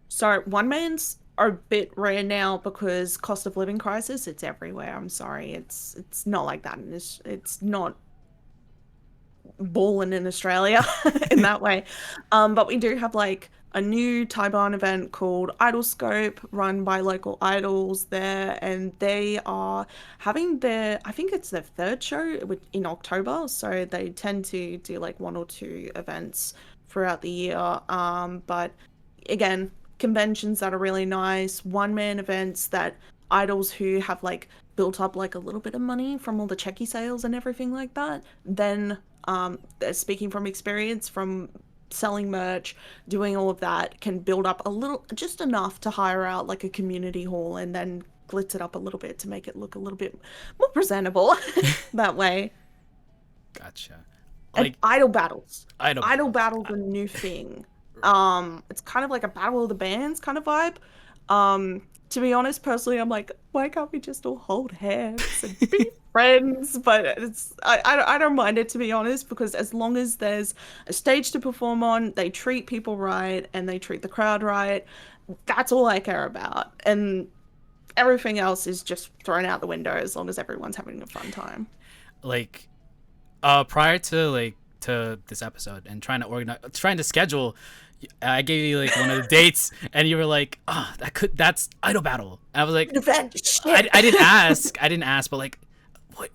So one man's are a bit rare now because cost of living crisis. It's everywhere. I'm sorry. It's not like that. And it's not balling in Australia in that way. But we do have like a new Taiwan event called Idol Scope run by local idols there, and they are having their, I think it's their third show in October. So they tend to do like one or two events throughout the year. But again, conventions that are really nice, one man events that idols who have like built up like a little bit of money from all the checky sales and everything like that, then speaking from experience from selling merch, doing all of that, can build up a little, just enough to hire out like a community hall and then glitz it up a little bit to make it look a little bit more presentable that way. Gotcha. And Like idol battles. Idol Idol battles. battles a new thing. Right. It's kind of like a battle of the bands kind of vibe. To be honest, personally, I'm like, why can't we just all hold hands and be friends? But I don't mind it, to be honest, because as long as there's a stage to perform on, they treat people right and they treat the crowd right. That's all I care about. And everything else is just thrown out the window as long as everyone's having a fun time. Like prior to like to this episode and trying to schedule, I gave you like one of the dates and you were like, oh, that's Idol Battle, and I was like, Event shit. I didn't ask, but like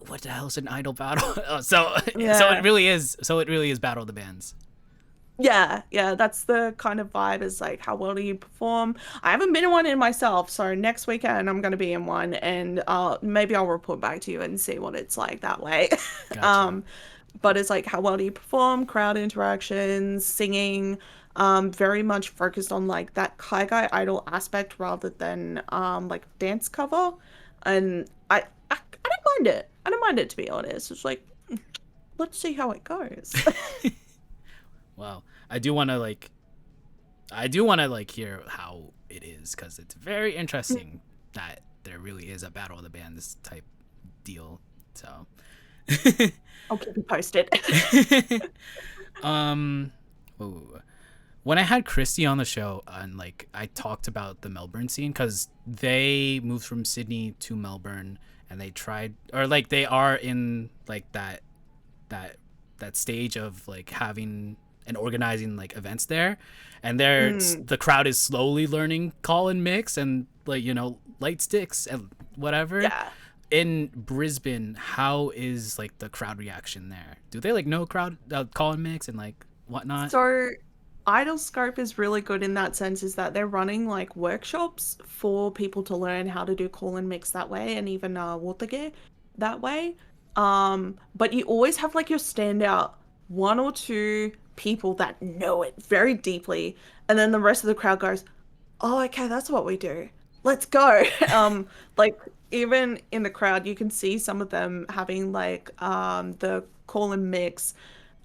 what the hell is an Idol Battle? Oh, so Yeah. it really is Battle of the Bands. Yeah, yeah, that's the kind of vibe is like how well do you perform? I haven't been in one in myself, so next weekend I'm gonna be in one and maybe I'll report back to you and see what it's like that way. Gotcha. Um, but it's like how well do you perform, crowd interactions, singing, very much focused on like that Kai Guy idol aspect rather than like dance cover. And I don't mind it. I don't mind it, to be honest. It's like let's see how it goes. Well, I do want to hear how it is because it's very interesting that there really is a Battle of the Bands type deal. So, I'll keep you posted. um, ooh. When I had Christy on the show and like I talked about the Melbourne scene because they moved from Sydney to Melbourne and they tried or they are in like that that stage of like having and organizing like events there, and there Mm, the crowd is slowly learning call and mix and like light sticks and whatever. yeah. In Brisbane, how is like the crowd reaction there? Do they like know crowd call and mix and like whatnot? So Idol Scope is really good in that sense, is that they're running like workshops for people to learn how to do call and mix that way, and even water gear that way. But you always have like your standout one or two people that know it very deeply, and then the rest of the crowd goes, "Oh, okay, that's what we do. Let's go." Like even in the crowd, you can see some of them having like the call and mix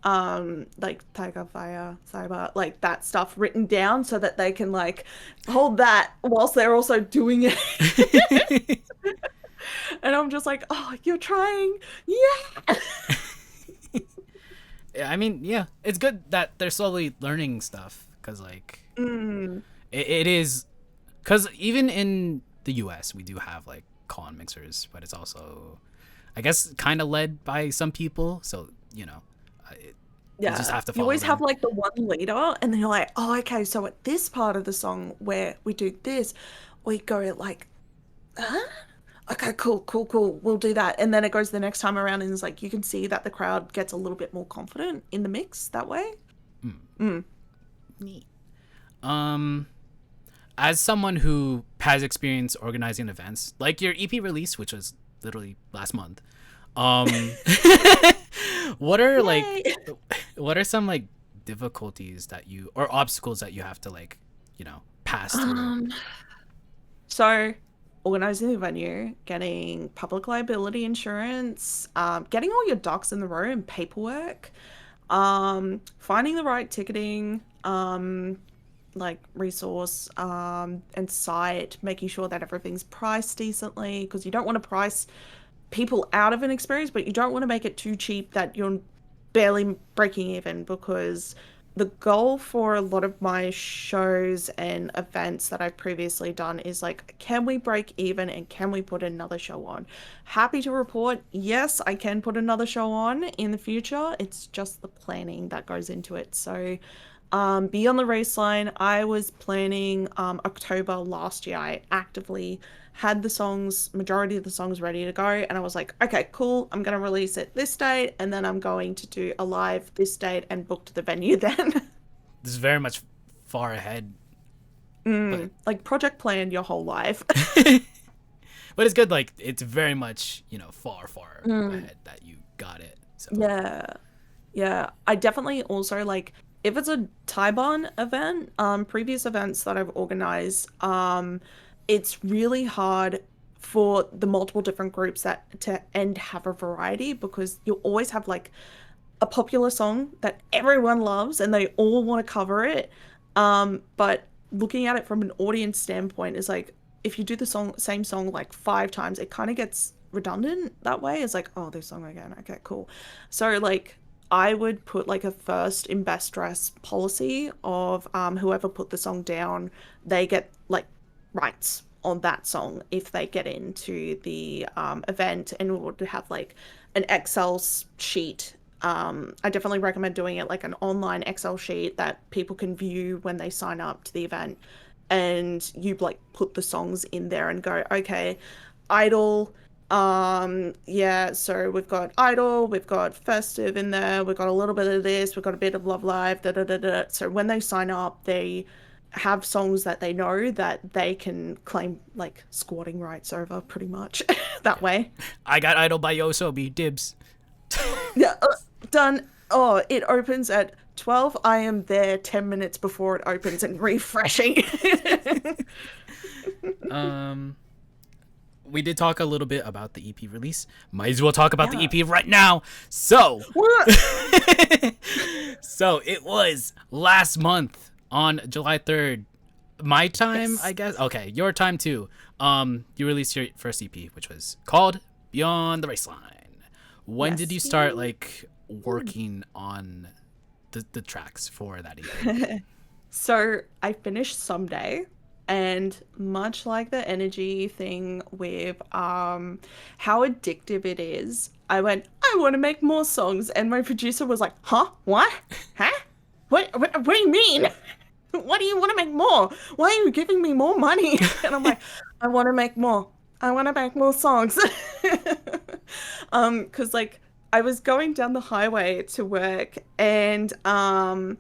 like Tiger Fire, Cyber, like that stuff written down so that they can like hold that whilst they're also doing it. And I'm just like, oh, you're trying. Yeah. Yeah, I mean, yeah, it's good that they're slowly learning stuff because like Mm, it is because even in the U.S. we do have like call and mixers, but it's also I guess kind of led by some people, so you just yeah. have to You follow always have them. like the one leader, and then you're like, oh, okay, so at this part of the song where we do this, we go like, huh? Okay, cool, cool, cool. We'll do that. And then it goes the next time around, and it's like you can see that the crowd gets a little bit more confident in the mix that way. Mm. Neat. Um, as someone who has experience organizing events, like your EP release, which was literally last month, um, what are like, Yay! what are some like difficulties that you or obstacles that you have to like, pass through? Um, so organizing the venue, getting public liability insurance, getting all your ducks in the row and paperwork, finding the right ticketing, like resource, and site, making sure that everything's priced decently because you don't want to price people out of an experience, but you don't want to make it too cheap that you're barely breaking even because the goal for a lot of my shows and events that I've previously done is like, can we break even and can we put another show on? Happy to report, yes, I can put another show on in the future. It's just the planning that goes into it. So, Beyond the Race Line, I was planning October last year. I actively had the songs, majority of the songs ready to go, and I was like, okay, cool, I'm gonna release it this date, and then I'm going to do a live this date and booked the venue then. This is very much far ahead, but Like project plan your whole life. but it's good. Like it's very much far Mm. ahead that you got it. So Yeah. Yeah. I definitely also like if it's a Taiban event, previous events that I've organized, it's really hard for the multiple different groups that to and have a variety because you always have like a popular song that everyone loves and they all want to cover it. But looking at it from an audience standpoint is like if you do the same song like five times, it kind of gets redundant that way. It's like, oh, this song again. Okay, cool. So like I would put like a first in best dress policy of whoever put the song down, they get like rights on that song if they get into the event and we would have like an Excel sheet. I definitely recommend doing it like an online Excel sheet that people can view when they sign up to the event. And you like put the songs in there and go, okay, Idol. Yeah, so we've got Idol, we've got Festive in there, we've got a little bit of this, we've got a bit of Love Live, da da da da. So when they sign up, they have songs that they know that they can claim like squatting rights over pretty much that way. I got Idol by Yosobi dibs. Yeah, done. Oh, it opens at 12. I am there 10 minutes before it opens and refreshing. Um, we did talk a little bit about the EP release. Might as well talk about the Yeah. EP right now. So, What? so it was last month on July 3rd. My time, Yes. I guess. Okay, your time too. You released your first EP, which was called Beyond the Race Line. When did Yes. you start like working on the tracks for that EP? So I finished Someday, and much like the energy thing with how addictive it is, I went, I want to make more songs, and my producer was like, huh? What? Huh? what do you mean? What do you want to make more? Why are you giving me more money? And I'm like, I want to make more. I want to make more songs. Because like I was going down the highway to work and I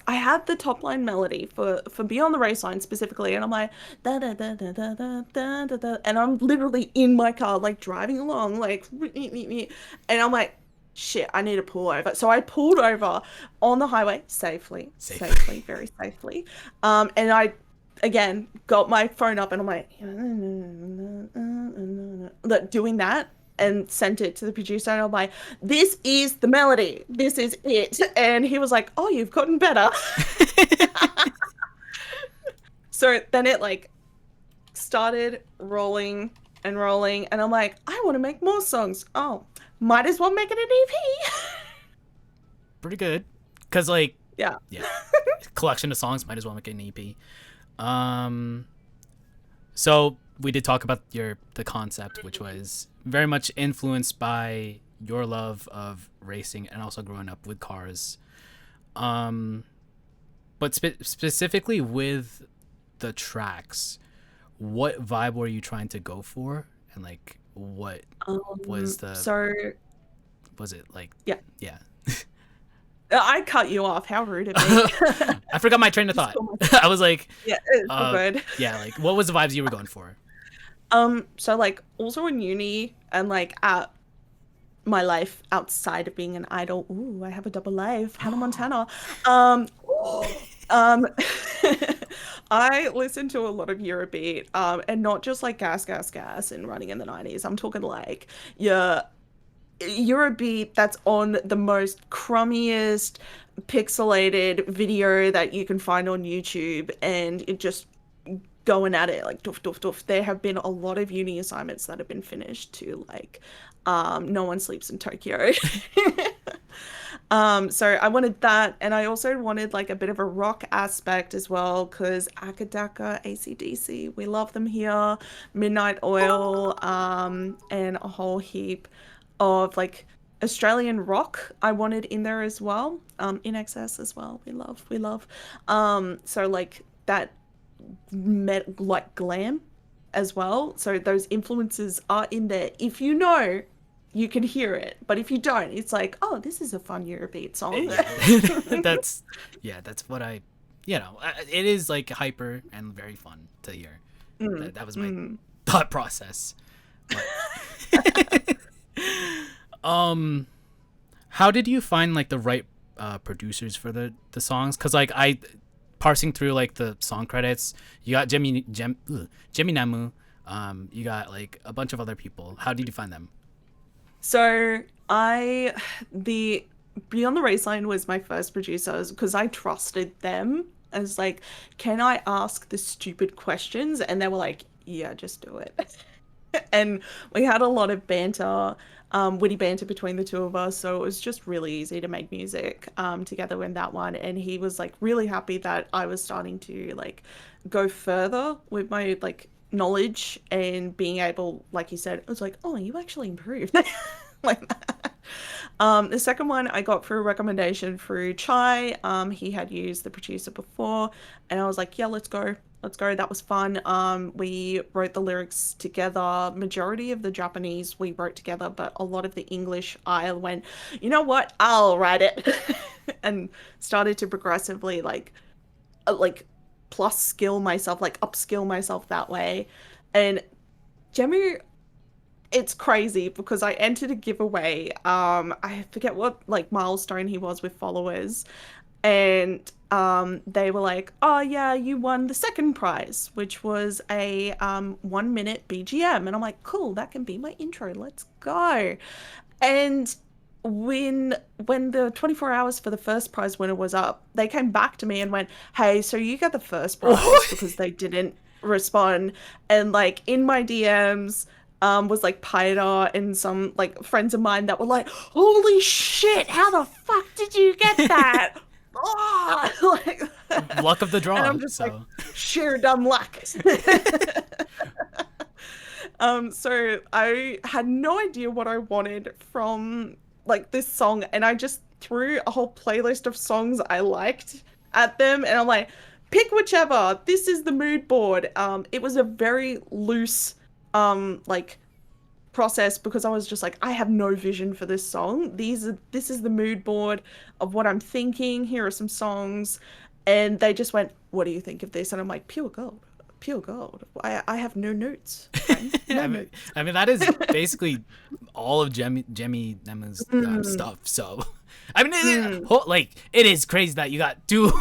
had the top line melody for Beyond the Race Line specifically, and I'm like da da da da da da da da da, and I'm literally in my car like driving along like and I'm like shit, I need to pull over. So I pulled over on the highway safely, very safely. And I again got my phone up and I'm like doing that and sent it to the producer and I'm like, this is the melody. This is it. And he was like, oh, you've gotten better. So then it like started rolling and rolling and I'm like, I want to make more songs. Oh, might as well make it an EP. Pretty good. Because, like, Yeah. collection of songs, might as well make it an EP. So we did talk about the concept, which was very much influenced by your love of racing and also growing up with cars. But specifically with the tracks, what vibe were you trying to go for? And, like, what was was it like? Yeah. Yeah. I cut you off. How rude of me. I forgot my train of thought. I was like, Yeah, it's all good. yeah, like what was the vibes you were going for? So like also in uni and like at my life outside of being an idol. Ooh, I have a double life. Hannah Montana. Um, I listen to a lot of Eurobeat, and not just like gas and running in the 90s. I'm talking like your Eurobeat that's on the most crummiest pixelated video that you can find on YouTube and it just going at it like doof doof doof. There have been a lot of uni assignments that have been finished to like No One Sleeps in Tokyo. So I wanted that, and I also wanted like a bit of a rock aspect as well, because Akadaka, AC/DC, we love them here, Midnight Oil, and a whole heap of like Australian rock I wanted in there as well. In excess as well. We love. So like that like glam as well. So those influences are in there. If you know, you can hear it. But if you don't, it's like, oh, this is a fun Eurobeat song. that's what it is like hyper and very fun to hear. That was my thought process. But, how did you find like the right producers for the songs? Because like I parsing through like the song credits, you got Jimmy Namu, you got like a bunch of other people. How did you find them? So the Beyond the Race Line was my first producers because I trusted them. I was like, can I ask the stupid questions? And they were like, yeah, just do it. And we had a lot of banter, witty banter between the two of us. So it was just really easy to make music together in that one. And he was like really happy that I was starting to like go further with my like knowledge and being able, like you said, it was like, oh, you actually improved. Like that. The second one I got through a recommendation through Chai. He had used the producer before, and I was like, yeah, let's go. That was fun. We wrote the lyrics together. Majority of the Japanese we wrote together, but a lot of the English I went, you know what? I'll write it, and started to progressively like plus skill myself, like upskill myself that way. And Jemu, it's crazy because I entered a giveaway. I forget what like milestone he was with followers, and they were like, oh yeah, you won the second prize, which was a 1 minute BGM. And I'm like, cool, that can be my intro, let's go. And when the 24 hours for the first prize winner was up, they came back to me and went, hey, so you get the first prize because they didn't respond. And like in my DMs was like Paida and some like friends of mine that were like, holy shit, how the fuck did you get that? Oh, like, luck of the draw. and I'm just like, sheer dumb luck. So I had no idea what I wanted from like this song, and I just threw a whole playlist of songs I liked at them, and I'm like, pick whichever. This is the mood board. It was a very loose, like process because I was just like, I have no vision for this song. This is the mood board of what I'm thinking. Here are some songs, and they just went, "What do you think of this?" And I'm like, pure gold, pure gold. I have no notes, friend. No notes. I mean, that is basically all of Jemmy Nema's stuff. So, I mean, it is crazy that you got two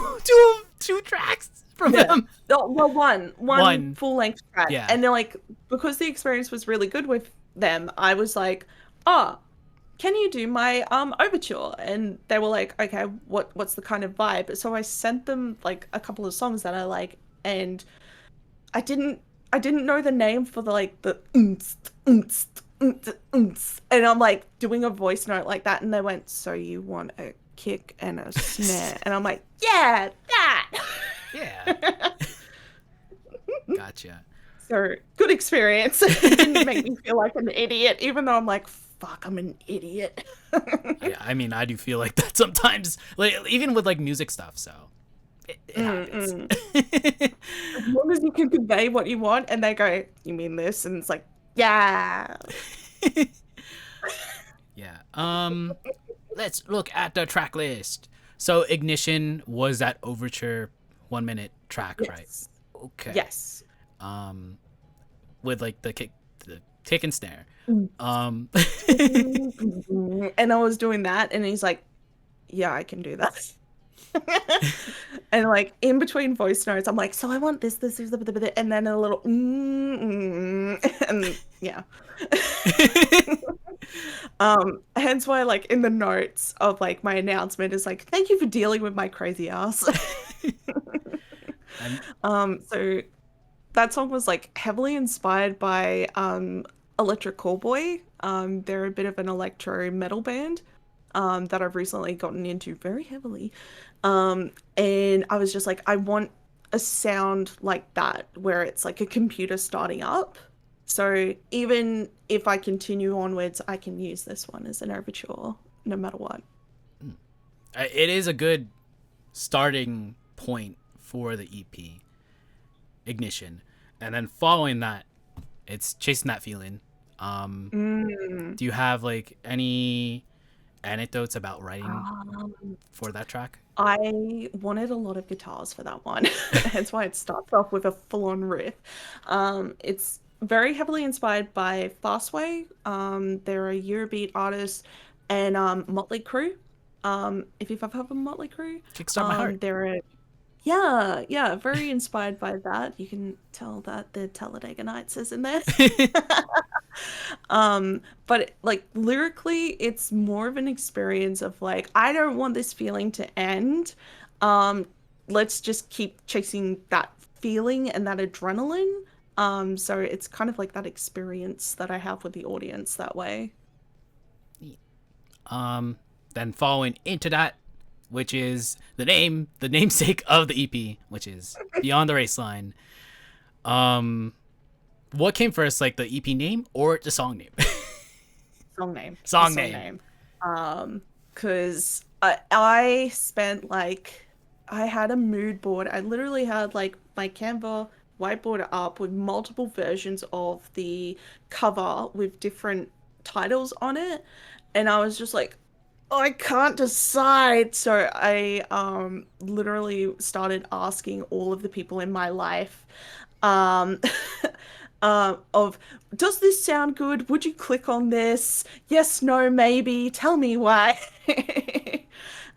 tracks from them. Oh, well, one full length track. Yeah. And they're like, because the experience was really good with them, I was like, oh, can you do my overture? And they were like, okay, what's the kind of vibe? So I sent them like a couple of songs that I like, and I didn't know the name for the and I'm like doing a voice note like that, and they went, so you want a kick and a snare? And I'm like, yeah, that. Yeah. Gotcha. So good experience. It didn't make me feel like an idiot, even though I'm like, fuck, I'm an idiot. Yeah, I mean, I do feel like that sometimes, like even with like music stuff. So it happens. As long as you can convey what you want, and they go, you mean this? And it's like, yeah. Yeah. Let's look at the track list. So Ignition was that overture 1 minute track, Yes. right? Okay. Yes. With like the kick and snare. And I was doing that, and he's like, yeah, I can do that. And like in between voice notes, I'm like, so I want this, and then a little and yeah. Hence why like in the notes of like my announcement is like, thank you for dealing with my crazy ass. So that song was like heavily inspired by Electric Callboy. They're a bit of an electro metal band that I've recently gotten into very heavily. And I was just like, I want a sound like that where it's like a computer starting up. So even if I continue onwards, I can use this one as an overture no matter what. It is a good starting point for the EP, Ignition, and then following that, it's Chasing That Feeling. Do you have like any anecdotes about writing for that track? I wanted a lot of guitars for that one. That's why it starts off with a full-on riff. It's very heavily inspired by Fastway. They're a Eurobeat artist, and Motley Crue. If you've ever heard of Motley Crue, Kickstart My Heart. they're very inspired by that. You can tell that the Talladega Nights is in there. But like lyrically, it's more of an experience of like, I don't want this feeling to end. Let's just keep chasing that feeling and that adrenaline. So it's kind of like that experience that I have with the audience that way. Then following into that, which is the namesake of the EP, which is Beyond the Raceline. What came first, like the EP name or the song name? Song name. Because I spent like, I had a mood board. I literally had like my Canva whiteboard up with multiple versions of the cover with different titles on it, and I was just like, I can't decide. So I literally started asking all of the people in my life of, does this sound good? Would you click on this? Yes, no, maybe. Tell me why.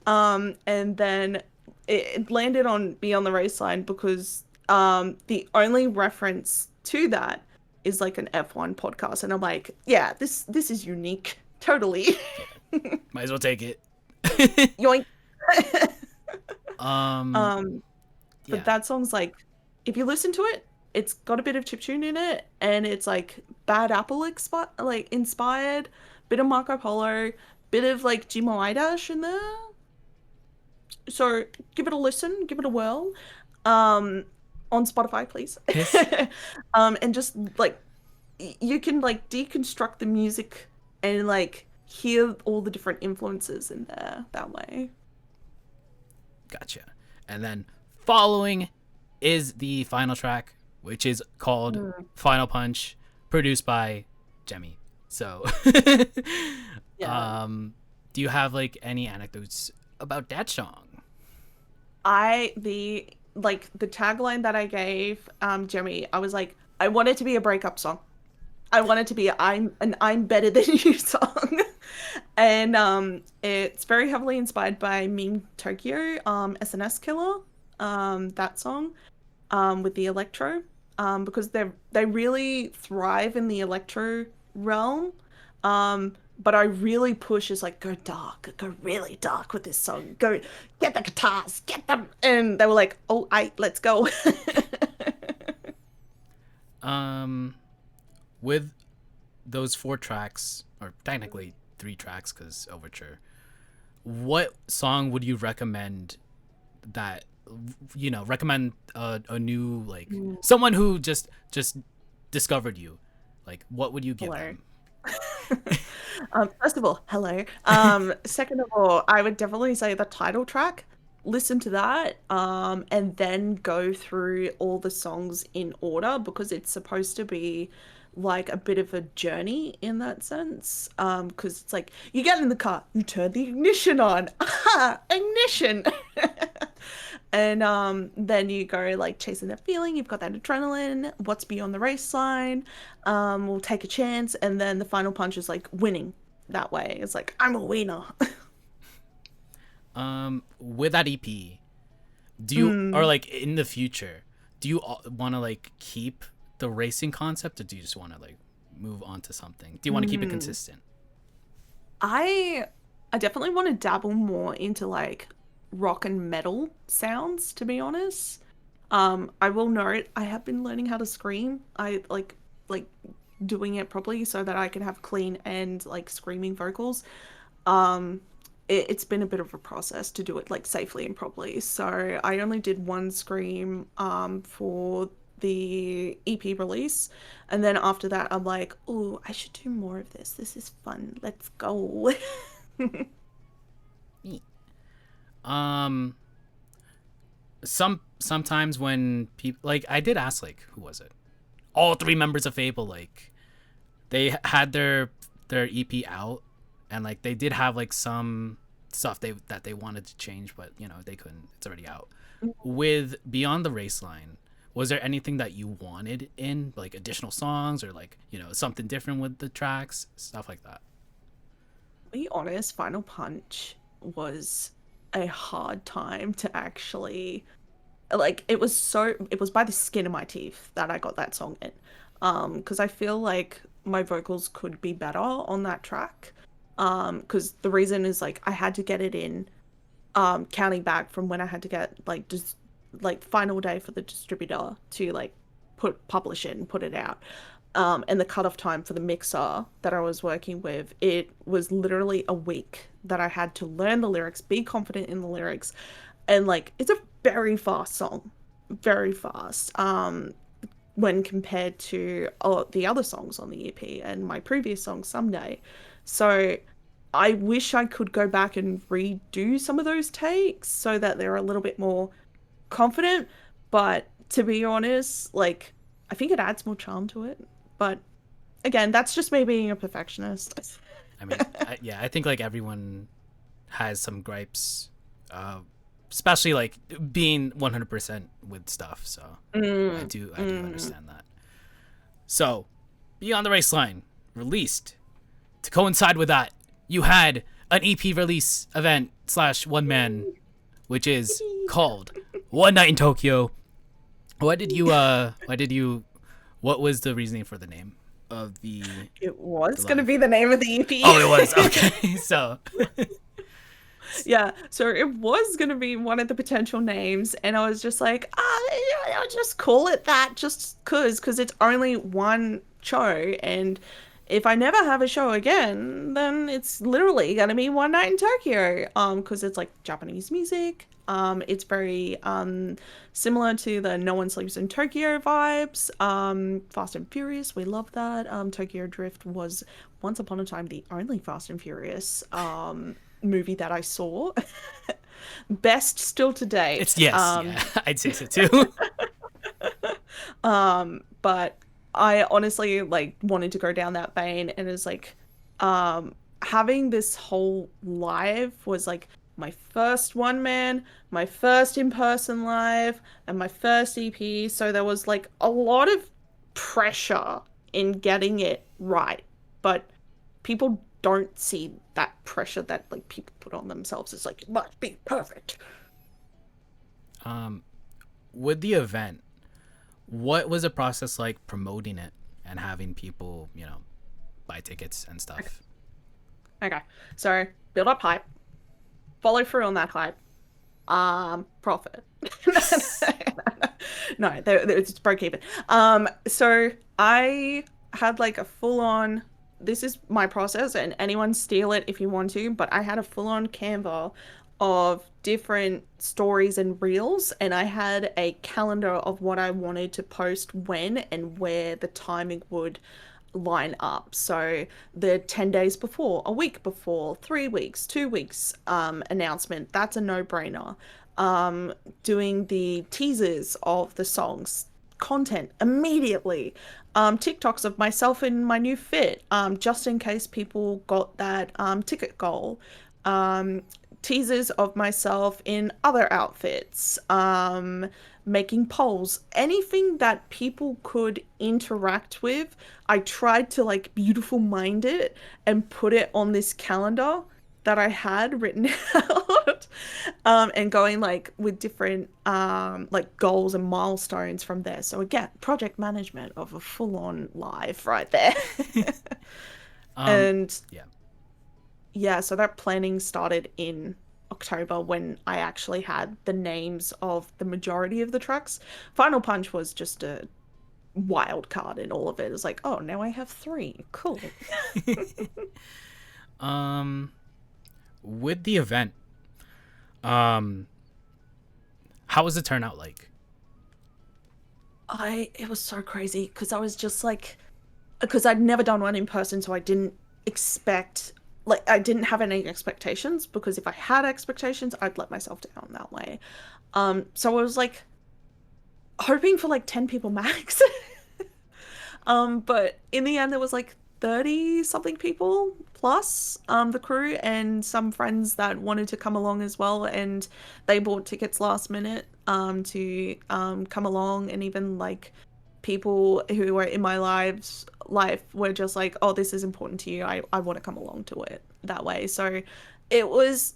And then it landed on Beyond the Raceline because the only reference to that is like an F1 podcast, and I'm like, yeah, this is unique. Totally. Might as well take it. Yoink. Yeah. But that song's like, if you listen to it, it's got a bit of chiptune in it, and it's like Bad Apple inspired, bit of Marco Polo, bit of like Jimo Idash in there. So give it a listen, give it a whirl. On Spotify, please. Yes. And just like, you can like deconstruct the music and like hear all the different influences in there that way. Gotcha. And then following is the final track, which is called Final Punch, produced by Jemmy. So, Yeah. Do you have like any anecdotes about that song? The tagline that I gave Jimmy, I was like, I want it to be a breakup song. I want it to be I'm better than you song. And it's very heavily inspired by Meme Tokyo, SNS Killer, that song, with the electro, because they really thrive in the electro realm. But I really push is like, go dark, go really dark with this song. Go get the guitars, get them. And they were like, oh, let's go. With those 4 tracks, or technically 3 tracks, because Overture, what song would you recommend that, recommend a new, like, someone who just discovered you? Like, what would you give Hello. them? First of all, hello. Second of all, I would definitely say the title track. Listen to that, and then go through all the songs in order because it's supposed to be like a bit of a journey in that sense. Because it's like you get in the car, you turn the ignition on, aha, ignition, and then you go like chasing that feeling. You've got that adrenaline. What's beyond the race line? We'll take a chance, and then the final punch is like winning. That way, it's like I'm a winner. With that EP, do you or like in the future, do you want to like keep the racing concept, or do you just want to like move on to something? Do you want to keep it consistent? I definitely want to dabble more into like rock and metal sounds, to be honest. I will note I have been learning how to scream. I like doing it properly so that I can have clean and like screaming vocals. It's been a bit of a process to do it like safely and properly. So I only did one scream for the EP release, and then after that I'm like, oh, I should do more of this. This is fun. Let's go. Sometimes when people, like, I did ask, like, who was it? All 3 members of Fable, like, they had their EP out, and like they did have like some stuff that they wanted to change, but they couldn't. It's already out. With Beyond the Race Line, was there anything that you wanted in, like, additional songs, or like something different with the tracks, stuff like that? To be honest, Final Punch was a hard time to actually like. It was by the skin of my teeth that I got that song in, because I feel like my vocals could be better on that track, because the reason is like I had to get it in, counting back from when I had to get like just like final day for the distributor to like publish it and put it out, and the cutoff time for the mixer that I was working with, it was literally a week that I had to learn the lyrics, be confident in the lyrics, and like it's a very fast song, very fast, when compared to the other songs on the EP and my previous song Someday. So I wish I could go back and redo some of those takes so that they're a little bit more confident, but to be honest, like I think it adds more charm to it. But again, that's just me being a perfectionist. I mean, I think like everyone has some gripes, especially like being 100% with stuff. So I do understand that. So, Beyond the Race Line released. To coincide with that, you had an EP release event / one man, which is called One Night in Tokyo. What was the reasoning for the name of the? It was going to be the name of the EP. Oh, it was. Okay. So yeah, so it was going to be one of the potential names, and I was just like, I'll just call it that just because it's only one show, and if I never have a show again, then it's literally gonna be one night in Tokyo. Because it's like Japanese music. It's very similar to the No One Sleeps in Tokyo vibes. Fast and Furious, we love that. Tokyo Drift was once upon a time the only Fast and Furious movie that I saw. Best still to date. It's yes, yeah, I'd say so too. But I honestly like wanted to go down that vein, and it's like having this whole live was like my first one man, my first in-person live, and my first EP. So there was like a lot of pressure in getting it right. But people don't see that pressure that like people put on themselves. It's like it must be perfect. With the event, what was the process like promoting it and having people, buy tickets and stuff? Okay. So build up hype, follow through on that hype, profit. No, it's broke even. So I had like a full on, this is my process, and anyone steal it if you want to, but I had a full on Canva of different stories and reels, and I had a calendar of what I wanted to post when and where the timing would line up. So the 10 days before, a week before, 3 weeks, 2 weeks announcement, that's a no-brainer. Doing the teasers of the songs, content immediately. TikToks of myself in my new fit, just in case people got that ticket goal. Teasers of myself in other outfits, making polls, anything that people could interact with. I tried to like beautiful mind it and put it on this calendar that I had written out, and going like with different like goals and milestones from there. So again, project management of a full-on live right there. Um, And yeah. yeah, so that planning started in October when I actually had the names of the majority of the tracks. Final Punch was just a wild card in all of it. It's like, oh, now I have three. Cool. Um, with the event, um, how was the turnout like? It was so crazy because I was just like, because I'd never done one in person, so I didn't expect, like, I didn't have any expectations, because if I had expectations, I'd let myself down that way. So I was like hoping for like 10 people max. But in the end, there was like 30 something people plus the crew and some friends that wanted to come along as well. And they bought tickets last minute to come along. And even like people who were in my life were just like, oh, this is important to you. I want to come along to it that way. So it was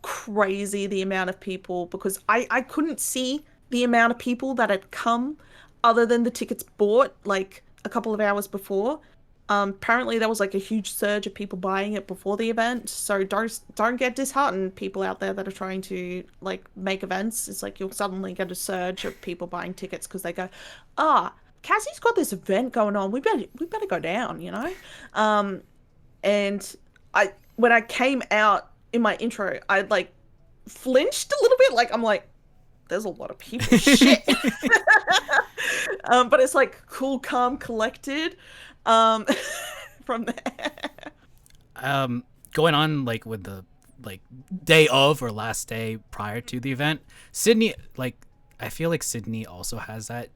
crazy the amount of people, because I couldn't see the amount of people that had come other than the tickets bought like a couple of hours before. Apparently there was like a huge surge of people buying it before the event. So don't get disheartened, people out there that are trying to like make events. It's like you'll suddenly get a surge of people buying tickets because they go, ah, Cassie's got this event going on. We better go down, you know? And I when I came out in my intro, I like flinched a little bit. Like I'm like, there's a lot of people. Shit. But it's like cool, calm, collected. Um, from there. Going on like with the like day of or last day prior to the event, Sydney, like I feel like Sydney also has that.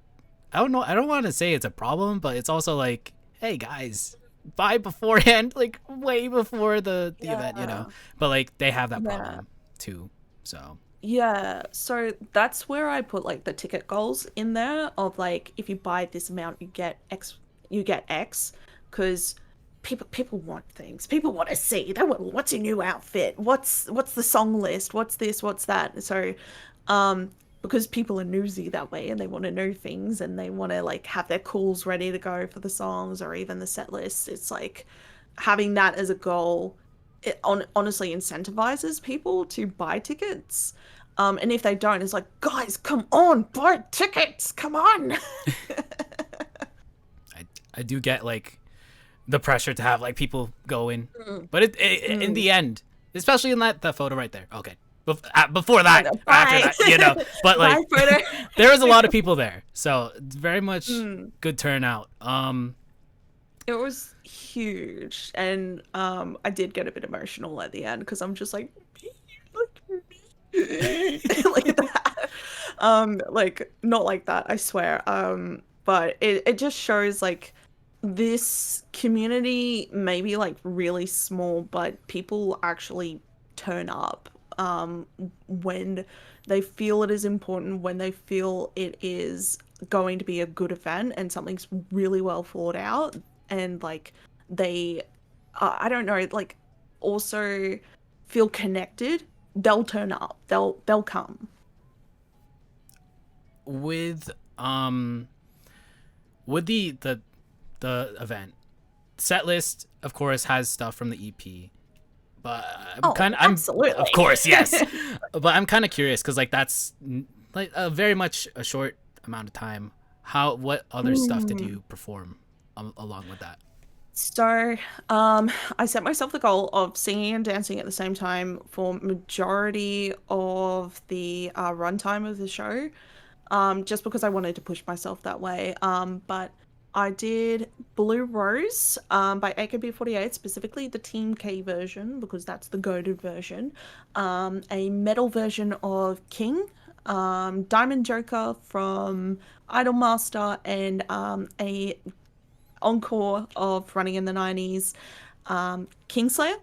I don't know. I don't want to say it's a problem, but it's also like, hey guys, buy beforehand, like way before the event, Yeah. But like they have that Yeah. problem too. So Yeah, so that's where I put like the ticket goals in there of like if you buy this amount you get X, because people want things. People want to see. They want, what's your new outfit? What's the song list? What's this? What's that? So because people are newsy that way and they want to know things and they want to like have their calls ready to go for the songs or even the set list. It's like having that as a goal, honestly incentivizes people to buy tickets. And if they don't, it's like, guys, come on, buy tickets, come on. I do get like the pressure to have like people go in. Mm. But in the end, especially in that photo right there. Okay, before that, know. after Bye. that, you know. But like, Bye, photo. there was a lot of people there, so it's very much Mm. good turnout. It was huge, and I did get a bit emotional at the end because I'm just like, look at me, like that. Like not like that, I swear. But it just shows like this community may be like really small, but people actually turn up when they feel it is important, when they feel it is going to be a good event and something's really well thought out, and like they I don't know, like also feel connected, they'll turn up, they'll come. With with the event set list, of course, has stuff from the EP. But Oh, I'm absolutely. of course, yes. But I'm kind of curious because like that's like a very much a short amount of time. What other stuff did you perform along with that? So, I set myself the goal of singing and dancing at the same time for majority of the runtime of the show, just because I wanted to push myself that way. But I did Blue Rose, by AKB48, specifically the Team K version, because that's the goated version. A metal version of King, Diamond Joker from Idolmaster, and a encore of Running in the 90s, Kingslayer,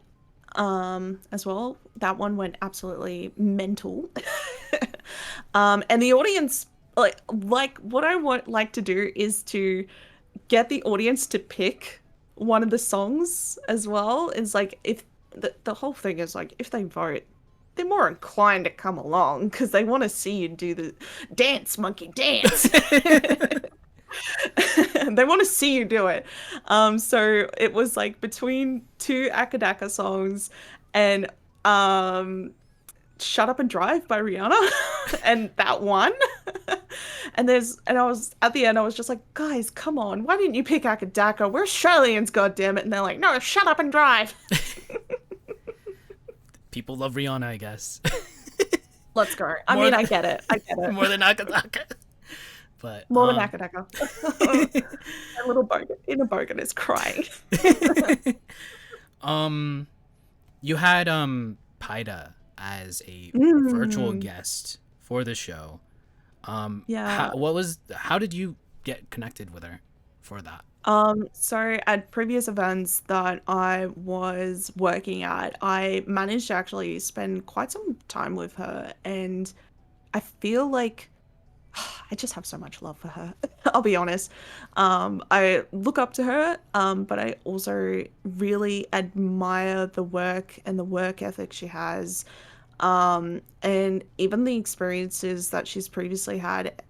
as well. That one went absolutely mental. And the audience, like what I want like to do is to get the audience to pick one of the songs as well. It's like if the whole thing is like if they vote, they're more inclined to come along because they want to see you do the dance, monkey dance. They want to see you do it. So it was like between two Akadaka songs and Shut Up and Drive by Rihanna, and that one. And I was at the end, I was just like, guys, come on, why didn't you pick Akadaka? We're Australians, goddammit. And they're like, no, Shut Up and Drive. People love Rihanna, I guess. Let's go. I mean, I get it. More than Akadaka. But More than Akadaka. A little bogan, inner bogan is crying. You had Paida as a virtual guest for the show. Yeah. How did you get connected with her for that? So at previous events that I was working at, I managed to actually spend quite some time with her, and I feel like I just have so much love for her. I'll be honest. I look up to her, but I also really admire the work and the work ethic she has. And even the experiences that she's previously had,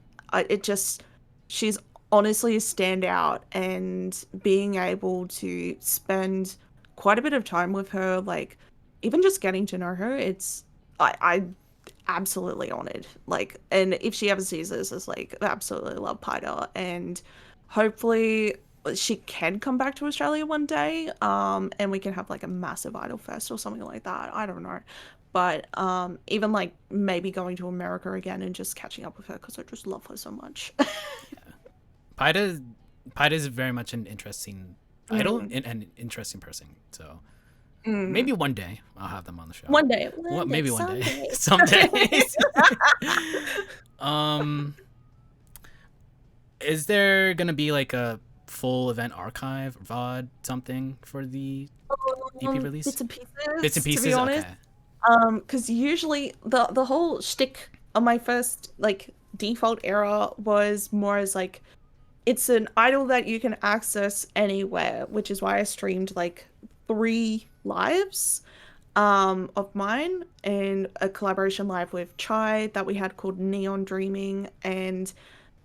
she's honestly a standout, and being able to spend quite a bit of time with her, like even just getting to know her, I absolutely honored. Like, and if she ever sees this, it's like I absolutely love Paida, and hopefully she can come back to Australia one day, and we can have like a massive Idol Fest or something like that. I don't know. But even like maybe going to America again and just catching up with her because I just love her so much. Paida is very much an interesting idol and an interesting person. So maybe one day I'll have them on the show. One day. Maybe one day. Someday. Is there gonna be like a full event archive, VOD, something for the EP release? Bits and pieces. Bits and pieces. To be honest. Okay. Because usually the whole shtick of my first like default era was more as like it's an idol that you can access anywhere, which is why I streamed like 3 lives of mine, and a collaboration live with Chai that we had called Neon Dreaming, and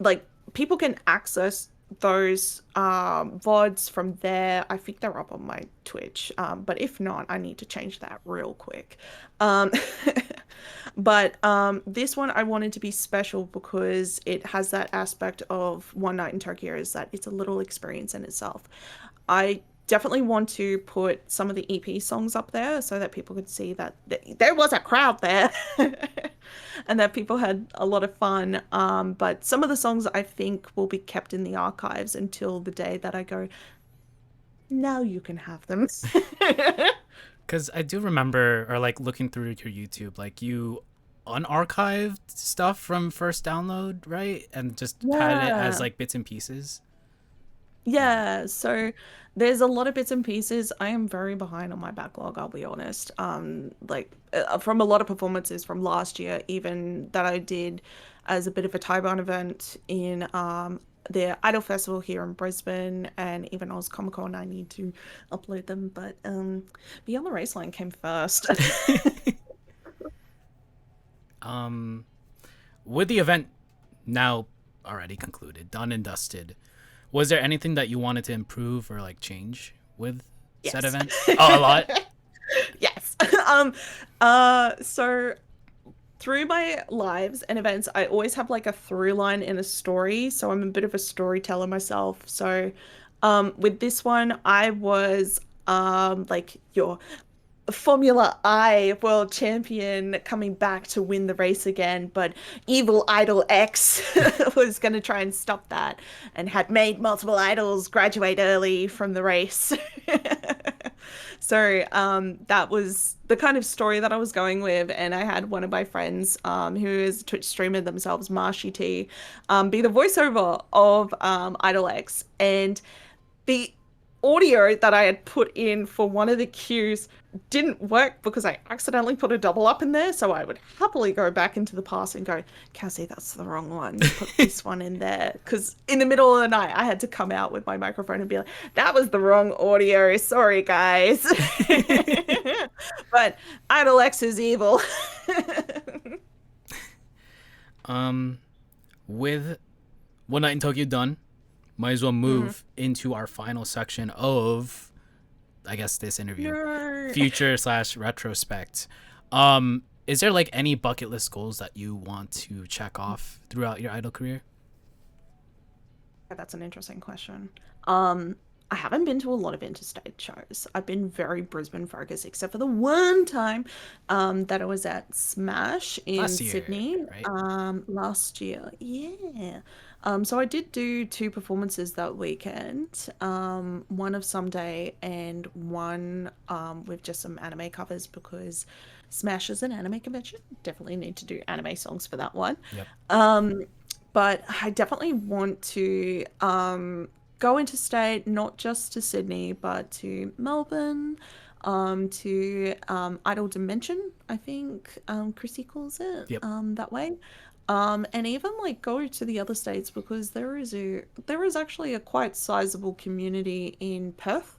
like people can access those VODs from there. I think they're up on my Twitch, but if not, I need to change that real quick. But this one I wanted to be special because it has that aspect of One Night in Tokyo, is that it's a little experience in itself. I definitely want to put some of the EP songs up there so that people could see that there was a crowd there and that people had a lot of fun. But some of the songs I think will be kept in the archives until the day that I go, now you can have them. Because I do remember, or like looking through your YouTube, like you unarchived stuff from first download, right? And just had it as Yeah. like bits and pieces. Yeah. Yeah, so there's a lot of bits and pieces. I am very behind on my backlog, I'll be honest. Like from a lot of performances from last year, even that I did as a bit of a tie-in event in the Idol Festival here in Brisbane and even Oz Comic Con, I need to upload them. But Beyond the Raceline came first. Um, with the event now already concluded, done and dusted, was there anything that you wanted to improve or like change with said Yes. event? Oh, a lot. Yes. So through my lives and events, I always have like a through line in a story. So I'm a bit of a storyteller myself. So with this one, I was like your Formula I world champion coming back to win the race again, but evil Idol X was going to try and stop that and had made multiple idols graduate early from the race. So that was the kind of story that I was going with, and I had one of my friends, who is a Twitch streamer themselves, Marshy T, be the voiceover of Idol X, and the audio that I had put in for one of the cues didn't work because I accidentally put a double up in there. So I would happily go back into the past and go, Cassie, that's the wrong one. Put this one in there. Because in the middle of the night, I had to come out with my microphone and be like, that was the wrong audio. Sorry, guys. But Idol X is evil. With One Night in Tokyo done, might as well move into our final section of, I guess, this interview, No. future / retrospect. Is there like any bucket list goals that you want to check off throughout your idol career? That's an interesting question. I haven't been to a lot of interstate shows. I've been very Brisbane focused, except for the one time that I was at Smash in Last year, Sydney right? last year. Yeah. So I did do two performances that weekend. One of Someday and one with just some anime covers because Smash is an anime convention. Definitely need to do anime songs for that one. Yep. But I definitely want to go interstate, not just to Sydney, but to Melbourne, to Idle Dimension, I think Chrissy calls it Yep. that way. And even like go to the other states because there is actually a quite sizable community in Perth.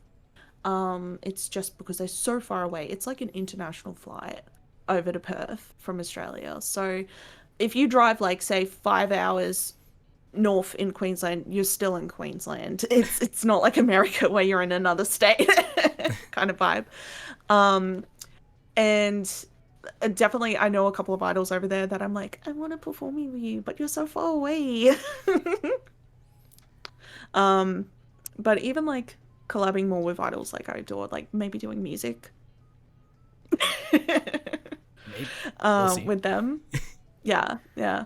It's just because they're so far away. It's like an international flight over to Perth from Australia. So if you drive like say 5 hours north in Queensland, you're still in Queensland. It's not like America where you're in another state kind of vibe. And definitely I know a couple of idols over there that I'm like, I want to perform with you, but you're so far away. But even like collabing more with idols like I adore, like maybe doing music Maybe. We'll see. with them. Yeah, yeah.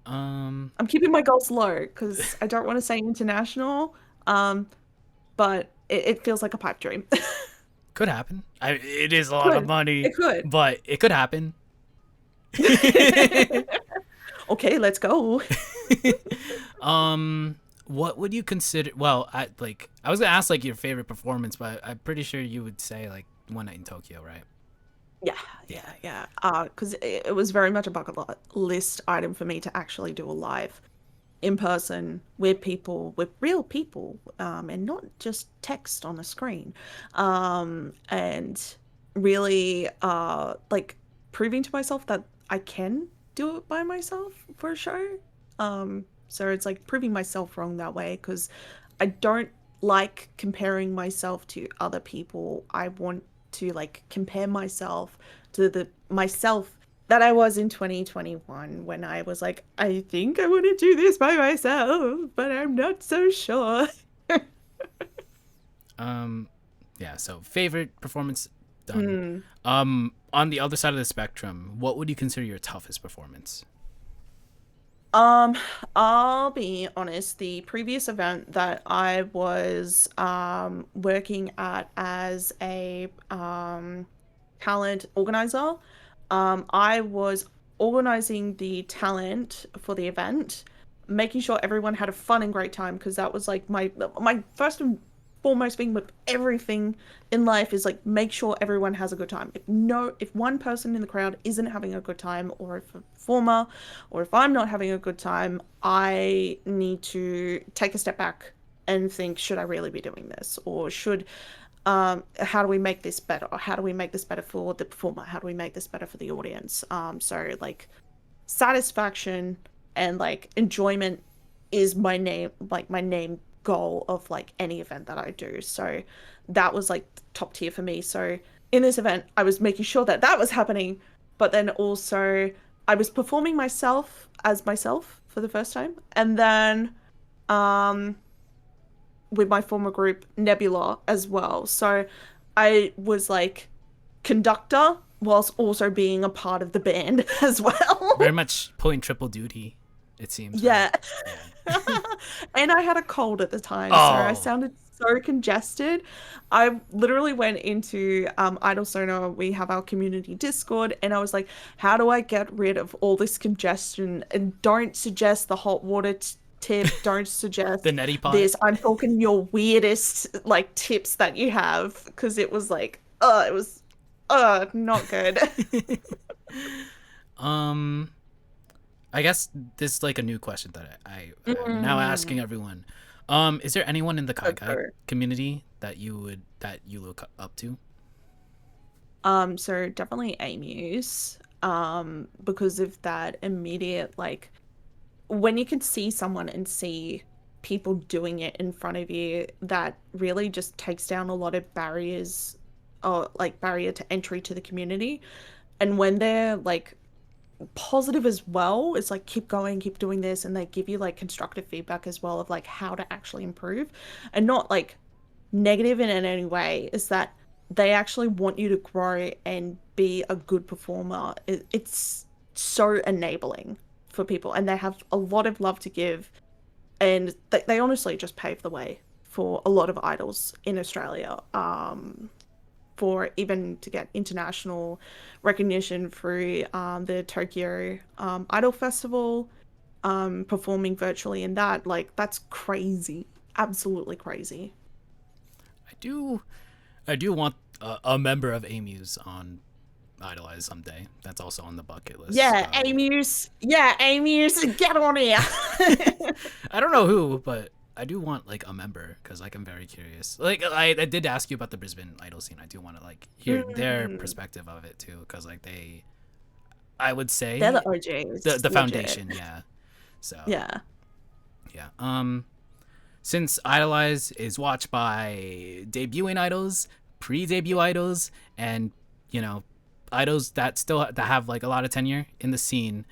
Um, I'm keeping my goals low because I don't want to say international, but it feels like a pipe dream. could happen. It is a lot of Could. money, It could. but it could happen. Okay, let's go. What would you consider? Well, I was gonna ask like your favorite performance, but I'm pretty sure you would say like One Night in Tokyo, right? Yeah. Because it was very much a bucket list item for me to actually do a live in person with people, with real people, and not just text on a screen. And really, like proving to myself that I can do it by myself for a show. So it's like proving myself wrong that way because I don't like comparing myself to other people. I want to like compare myself to the myself that I was in 2021 when I was like, I think I want to do this by myself, but I'm not so sure. Yeah. So favorite performance done. Mm. On the other side of the spectrum, what would you consider your toughest performance? Um, I'll be honest, the previous event that I was working at as a talent organizer, I was organizing the talent for the event, making sure everyone had a fun and great time because that was like my first and foremost thing with everything in life is like make sure everyone has a good time. If one person in the crowd isn't having a good time, or if a performer, or if I'm not having a good time, I need to take a step back and think, should I really be doing this? Or should how do we make this better? How do we make this better for the performer? How do we make this better for the audience? So like satisfaction and like enjoyment is my name goal of like any event that I do. So that was like top tier for me. So in this event, I was making sure that that was happening, but then also I was performing myself as myself for the first time, and then um with my former group Nebula as well. So I was like conductor whilst also being a part of the band as Very well. much pulling triple duty, it seems, right? Yeah. Yeah. And I had a cold at the time, so I Oh, sounded so congested. I literally went into Idol Sonar. We have our community Discord, and I was like, how do I get rid of all this congestion? And don't suggest the hot water tip. Don't the suggest neti pot. this. I'm talking your weirdest like tips that you have because it was like, it was not good. um, I guess this is like a new question that I'm now asking Mm, everyone. Is there anyone in the Kai go Kai for it. community that you look up to? So definitely Amy's, because of that immediate, like, when you can see someone and see people doing it in front of you, that really just takes down a lot of barriers, or like barrier to entry to the community. And when they're like positive as well, it's like keep going, keep doing this, and they give you like constructive feedback as well of like how to actually improve, and not like negative in any way, is that they actually want you to grow and be a good performer. It's so enabling for people, and they have a lot of love to give, and they honestly just pave the way for a lot of idols in Australia. For even to get international recognition through the Tokyo Idol Festival, performing virtually in that, like that's crazy, absolutely crazy. I do I do want a member of AMU's on Idolize someday. That's also on the bucket list. Yeah, So Amy's, get on here. I don't know who, but I do want like a member because like I'm very curious. Like I did ask you about the Brisbane idol scene. I do want to like hear their Mm, perspective of it too because like I would they're say the OGs, the legit. foundation, yeah. So Yeah. yeah. Since Idolize is watched by debuting idols, pre-debut idols, and you know, idols that have like a lot of tenure in the scene,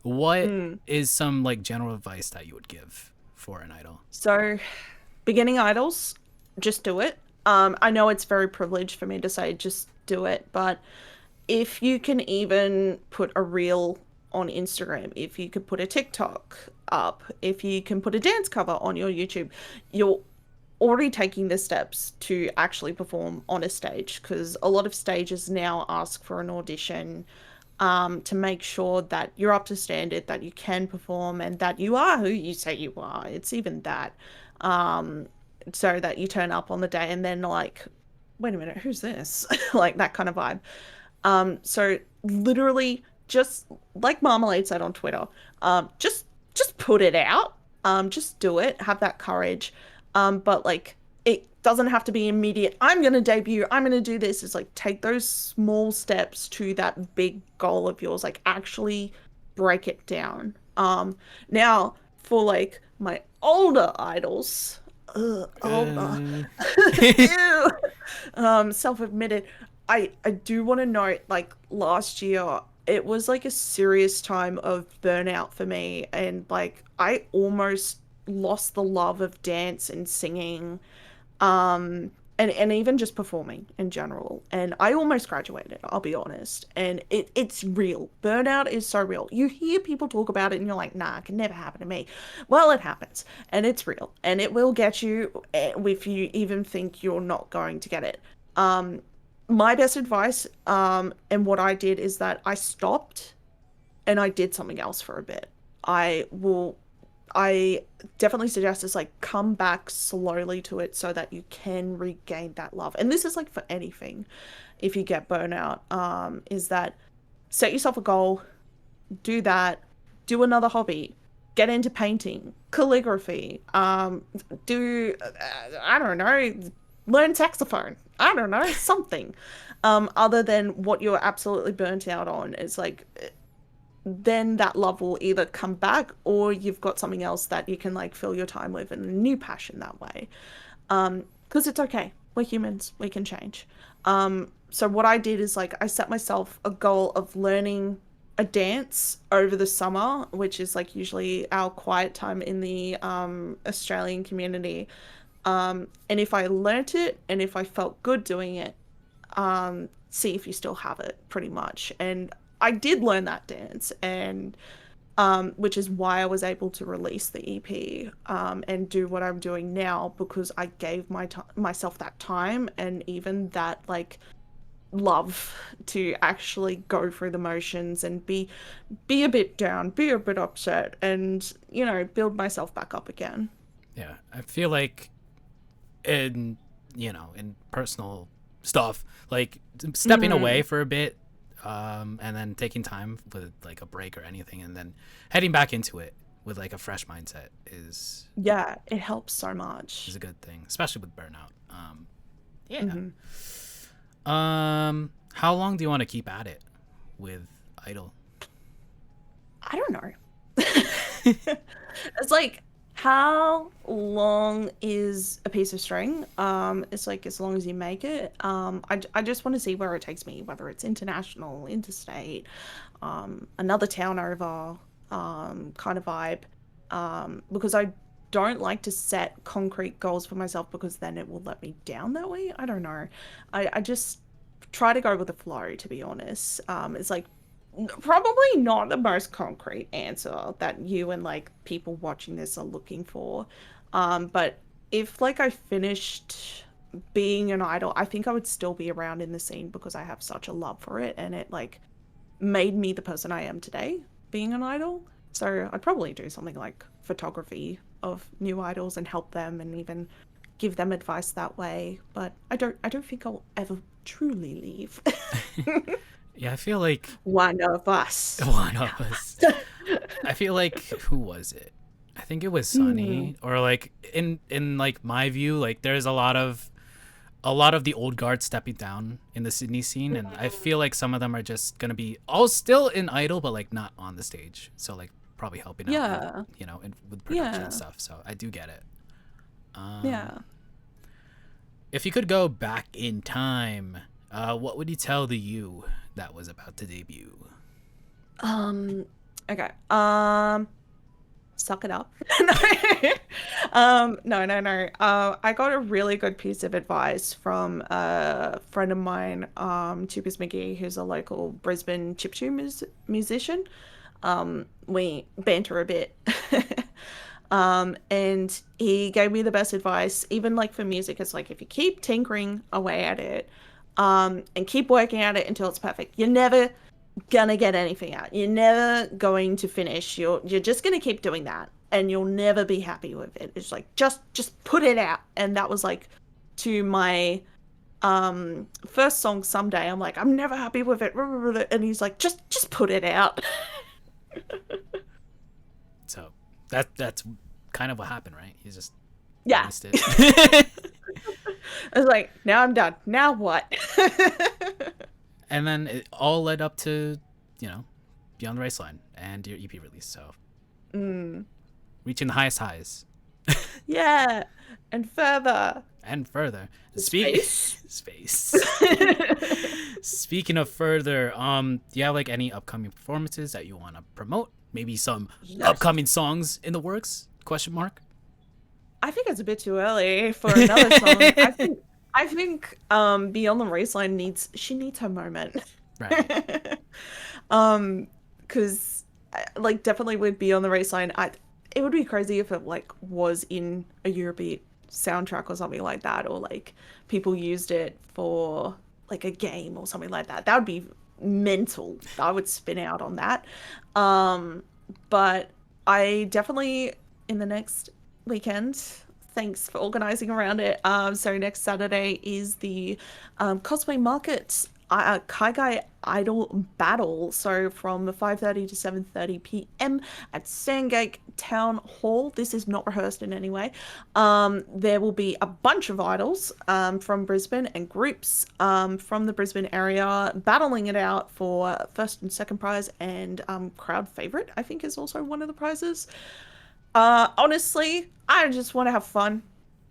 what Mm. is some like general advice that you would give for an idol? So, beginning idols, just do it. I know it's very privileged for me to say just do it, but if you can even put a reel on Instagram, if you could put a TikTok up, if you can put a dance cover on your YouTube, you're already taking the steps to actually perform on a stage, because a lot of stages now ask for an audition, to make sure that you're up to standard, that you can perform, and that you are who you say you are. It's even that. Um, so that you turn up on the day and then like, wait a minute, who's this? Like that kind of vibe. So literally just like Marmalade said on Twitter, just put it out. Just do it. Have that courage. But like it doesn't have to be immediate. I'm gonna debut. I'm gonna do this. It's like take those small steps to that big goal of yours. Like actually break it down. Now for like my older idols, older, Uh, ew, self-admitted. I do want to note, like last year, it was like a serious time of burnout for me, and like I almost lost the love of dance and singing. and even just performing in general. And I almost graduated, I'll be honest. And it's real. Burnout is so real. You hear people talk about it and you're like, nah, it can never happen to me. Well, it happens, and it's real, and it will get you if you even think you're not going to get it. My best advice, and what I did is that I stopped and I did something else for a bit. I definitely suggest is like come back slowly to it so that you can regain that love. And this is like for anything. If you get burnout, is that set yourself a goal, do that, do another hobby, get into painting, calligraphy, I don't know, learn saxophone. I don't know, something. Other than what you're absolutely burnt out on. It's like then that love will either come back or you've got something else that you can like fill your time with and a new passion that way. Because it's okay. We're humans. We can change. So what I did is like I set myself a goal of learning a dance over the summer, which is like usually our quiet time in the Australian community. And if I learnt it and if I felt good doing it, see if you still have it pretty much. And I did learn that dance, and which is why I was able to release the EP and do what I'm doing now, because I gave myself that time and even that like love to actually go through the motions and be a bit down, be a bit upset, and you know, build myself back up again. Yeah, I feel like in personal stuff, like stepping away for a bit, and then taking time with like a break or anything, and then heading back into it with like a fresh mindset is it helps so much. Is a good thing, especially with burnout. How long do you want to keep at it with Idol? I don't know. It's like, how long is a piece of string? It's like as long as you make it. I just want to see where it takes me, whether it's international, interstate, another town over, kind of vibe. Because I don't like to set concrete goals for myself because then it will let me down that way. I don't know. I just try to go with the flow, to be honest. It's like probably not the most concrete answer that you and like people watching this are looking for. But if like I finished being an idol, I think I would still be around in the scene because I have such a love for it, and it like made me the person I am today, being an idol. So I'd probably do something like photography of new idols and help them and even give them advice that way. But I don't think I'll ever truly leave. Yeah, I feel like one of us. I feel like, who was it? I think it was Sunny, or like in like my view, like there's a lot of the old guard stepping down in the Sydney scene, and I feel like some of them are just gonna be all still in Idol, but like not on the stage. So like probably helping out, with production and stuff. So I do get it. If you could go back in time, what would you tell the you that was about to debut? Okay. Suck it up. No. I got a really good piece of advice from a friend of mine, Tupas McGee, who's a local Brisbane chiptune musician. We banter a bit. And he gave me the best advice, even like for music. It's like, if you keep tinkering away at it, and keep working at it until it's perfect, you're never gonna get anything out. You're never going to finish. You're just gonna keep doing that, and you'll never be happy with it. It's like, just put it out. And that was like to my first song, Someday. I'm like, I'm never happy with it, and he's like, just put it out. So that's kind of what happened, right? You just released it. I was like, now I'm done. Now what? And then it all led up to, Beyond the Raceline and your EP release. So reaching the highest highs. Yeah, and further. Space. Speaking of further, do you have like any upcoming performances that you want to promote? Maybe some upcoming songs in the works? ? I think it's a bit too early for another song. I think Beyond the Raceline needs her moment. Right. Because like definitely with Beyond the Raceline, I it would be crazy if it like was in a Eurobeat soundtrack or something like that, or like people used it for like a game or something like that. That would be mental. I would spin out on that. Um, but I definitely in the next weekend. Thanks for organizing around it. So next Saturday is the cosplay market Kaigai Idol Battle. So from 5:30 to 7:30 p.m. at Sandgate Town Hall. This is not rehearsed in any way. There will be a bunch of idols from Brisbane and groups from the Brisbane area battling it out for first and second prize, and crowd favorite, I think, is also one of the prizes. Honestly, I just want to have fun.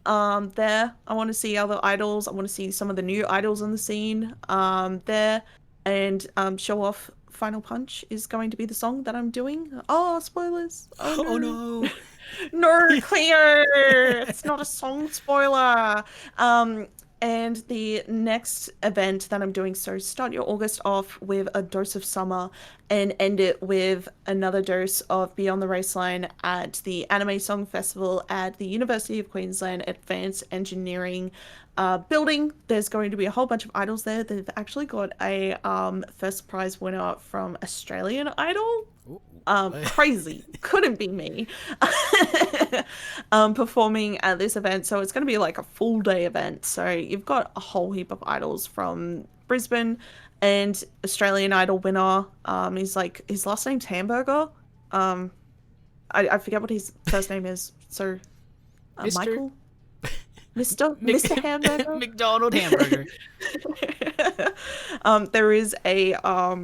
There. I want to see other idols. I want to see some of the new idols on the scene. There, and show off. Final Punch is going to be the song that I'm doing. Oh, spoilers! Oh Oh no. no. No, Cleo! It's not a song spoiler. Um, and the next event that I'm doing, so start your August off with a dose of summer and end it with another dose of Beyond the Raceline at the Anime Song Festival at the University of Queensland Advanced Engineering building. There's going to be a whole bunch of idols there. They've actually got a first prize winner from Australian Idol. Ooh. Crazy. Couldn't be me. Performing at this event. So it's going to be like a full day event. So you've got a whole heap of idols from Brisbane, and Australian Idol winner. He's like, his last name's Hamburger. Um, I forget what his first name is. So, Mr. Michael? Mr. Hamburger? McDonald Hamburger. There is a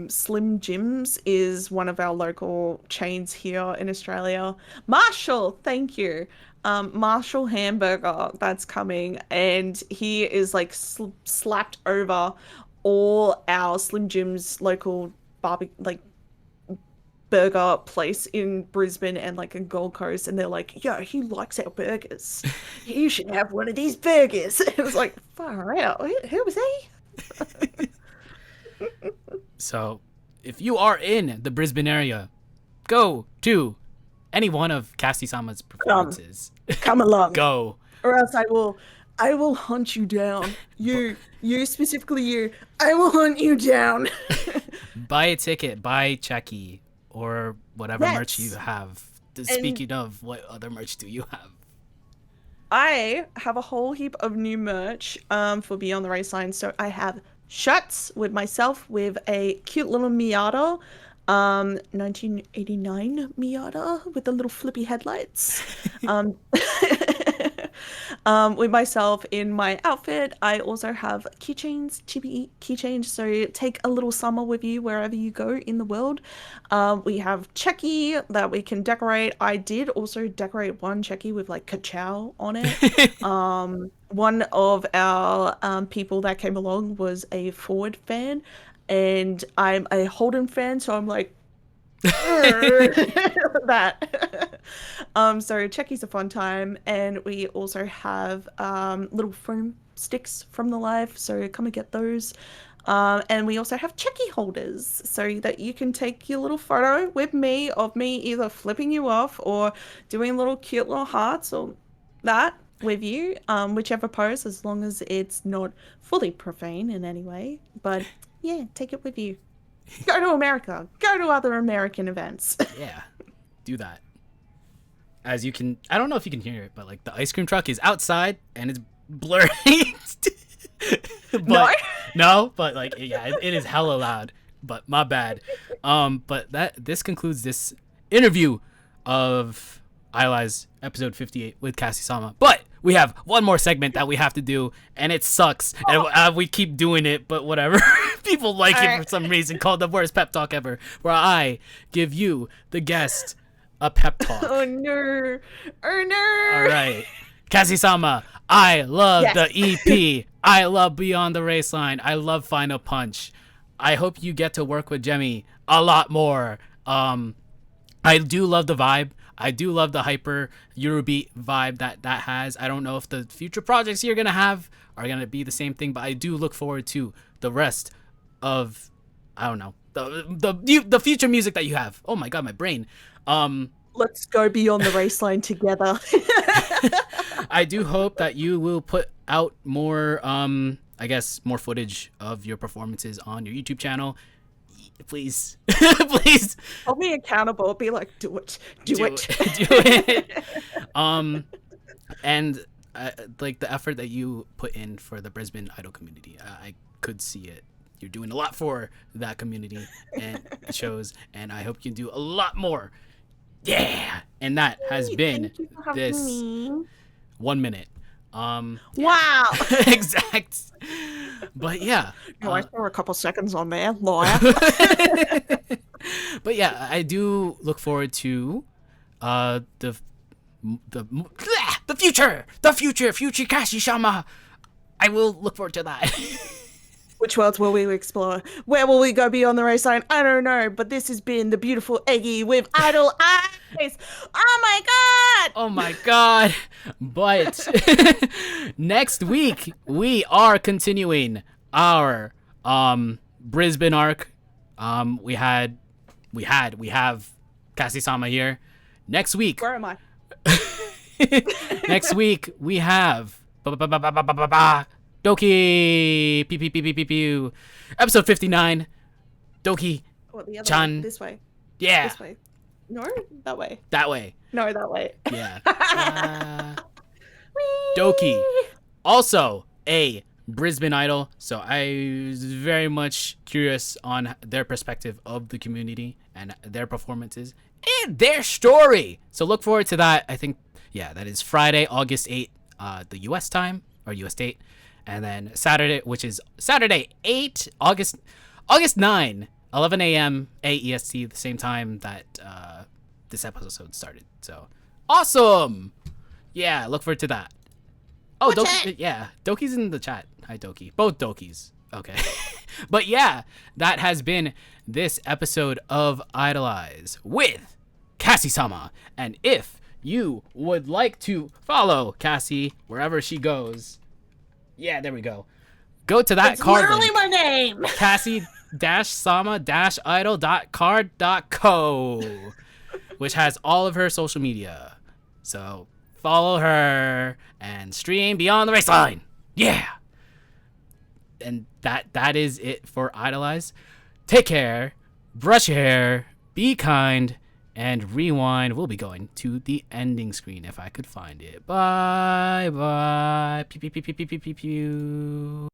Slim Jims is one of our local chains here in Australia. Marshall, thank you. Marshall Hamburger, that's coming, and he is like slapped over all our Slim Jims local barbecue like burger place in Brisbane and like in Gold Coast, and they're like, "Yo, he likes our burgers. You should have one of these burgers." It was like, far out. Who was he? So, if you are in the Brisbane area, go to any one of Cassie Sama's performances. Come along, Go. or else I will hunt you down. You specifically, you. I will hunt you down. Buy a ticket, buy Checky, or whatever merch you Yes. have. And Speaking of, what other merch do you have? I have a whole heap of new merch for Beyond the Raceline. So I have shirts with myself with a cute little Miata, 1989 Miata with the little flippy headlights. Um, with myself in my outfit. I also have keychains, chibi keychains. So take a little summer with you wherever you go in the world. We have Checky that we can decorate. I did also decorate one Checky with like Kachow on it. One of our people that came along was a Ford fan, and I'm a Holden fan, so I'm like, that. So Checky's a fun time, and we also have little foam sticks from the live, so come and get those. And we also have Checky holders, so that you can take your little photo with me of me either flipping you off or doing little cute little hearts or that with you, whichever pose, as long as it's not fully profane in any way. But yeah, take it with you. Go to America. Go to other American events. Yeah, do that. As you can, I don't know if you can hear it, but like the ice cream truck is outside and it's blurry. But No? no, but like yeah, it is hella loud. But my bad. But this concludes this interview of IDOLEYEZ episode 58 with Cassie Sama. But we have one more segment that we have to do, and it sucks, and we keep doing it, but whatever. People like it for some reason, called the worst pep talk ever, where I give you, the guest, a pep talk. Oh no. Oh no. All right. Cassie Sama, I love Yes. the EP. I love Beyond the Raceline. I love Final Punch. I hope you get to work with Jemmy a lot more. I do love the vibe. I do love the hyper Eurobeat vibe that has. I don't know if the future projects you're gonna have are gonna be the same thing, but I do look forward to the rest of, I don't know, the future music that you have. Oh my god, my brain. Let's go beyond the race line together. I do hope that you will put out more, I guess, more footage of your performances on your YouTube channel. Please, please. Hold me accountable. Be like, do it. Do it. And like the effort that you put in for the Brisbane Idol community, I could see it. You're doing a lot for that community and it shows, and I hope you can do a lot more. Yeah. And that has been this me. 1 minute. Wow. Exact. But yeah. No, I saw a couple seconds on there, liar. But yeah, I do look forward to the future Cassie Sama. I will look forward to that. Which worlds will we explore? Where will we go beyond the race line? I don't know, but this has been the beautiful Eggy with IDOLEYEZ. Oh my god! Oh my god. But next week we are continuing our Brisbane arc. We have Cassie Sama here. Next week. Where am I? Next week we have Doki pew episode 59. Doki What, the other Chan. way? This way. Yeah. This way. No, that way. That way. No, that way. Yeah. Doki, also a Brisbane idol, so I was very much curious on their perspective of the community and their performances and their story. So look forward to that. I think, yeah, that is Friday, August 8th, the US time, or US date. And then Saturday, which is Saturday 8 August 9, 11 a.m. AEST, the same time that this episode started. So awesome. Yeah, look forward to that. Oh, Doki, yeah, Doki's in the chat. Hi, Doki. Both Dokis. Okay. But yeah, that has been this episode of IDOLEYEZ with Cassie Sama. And if you would like to follow Cassie wherever she goes, yeah, there we go. Go to that It's card literally link. my name. Cassie-sama-idol.card.co, which has all of her social media. So follow her and stream Beyond the Race Line. Yeah. And that is it for IDOLEYEZ. Take care, brush your hair, be kind, and rewind. We'll be going to the ending screen if I could find it. Bye bye. Pew pew pew pew pew pew pew.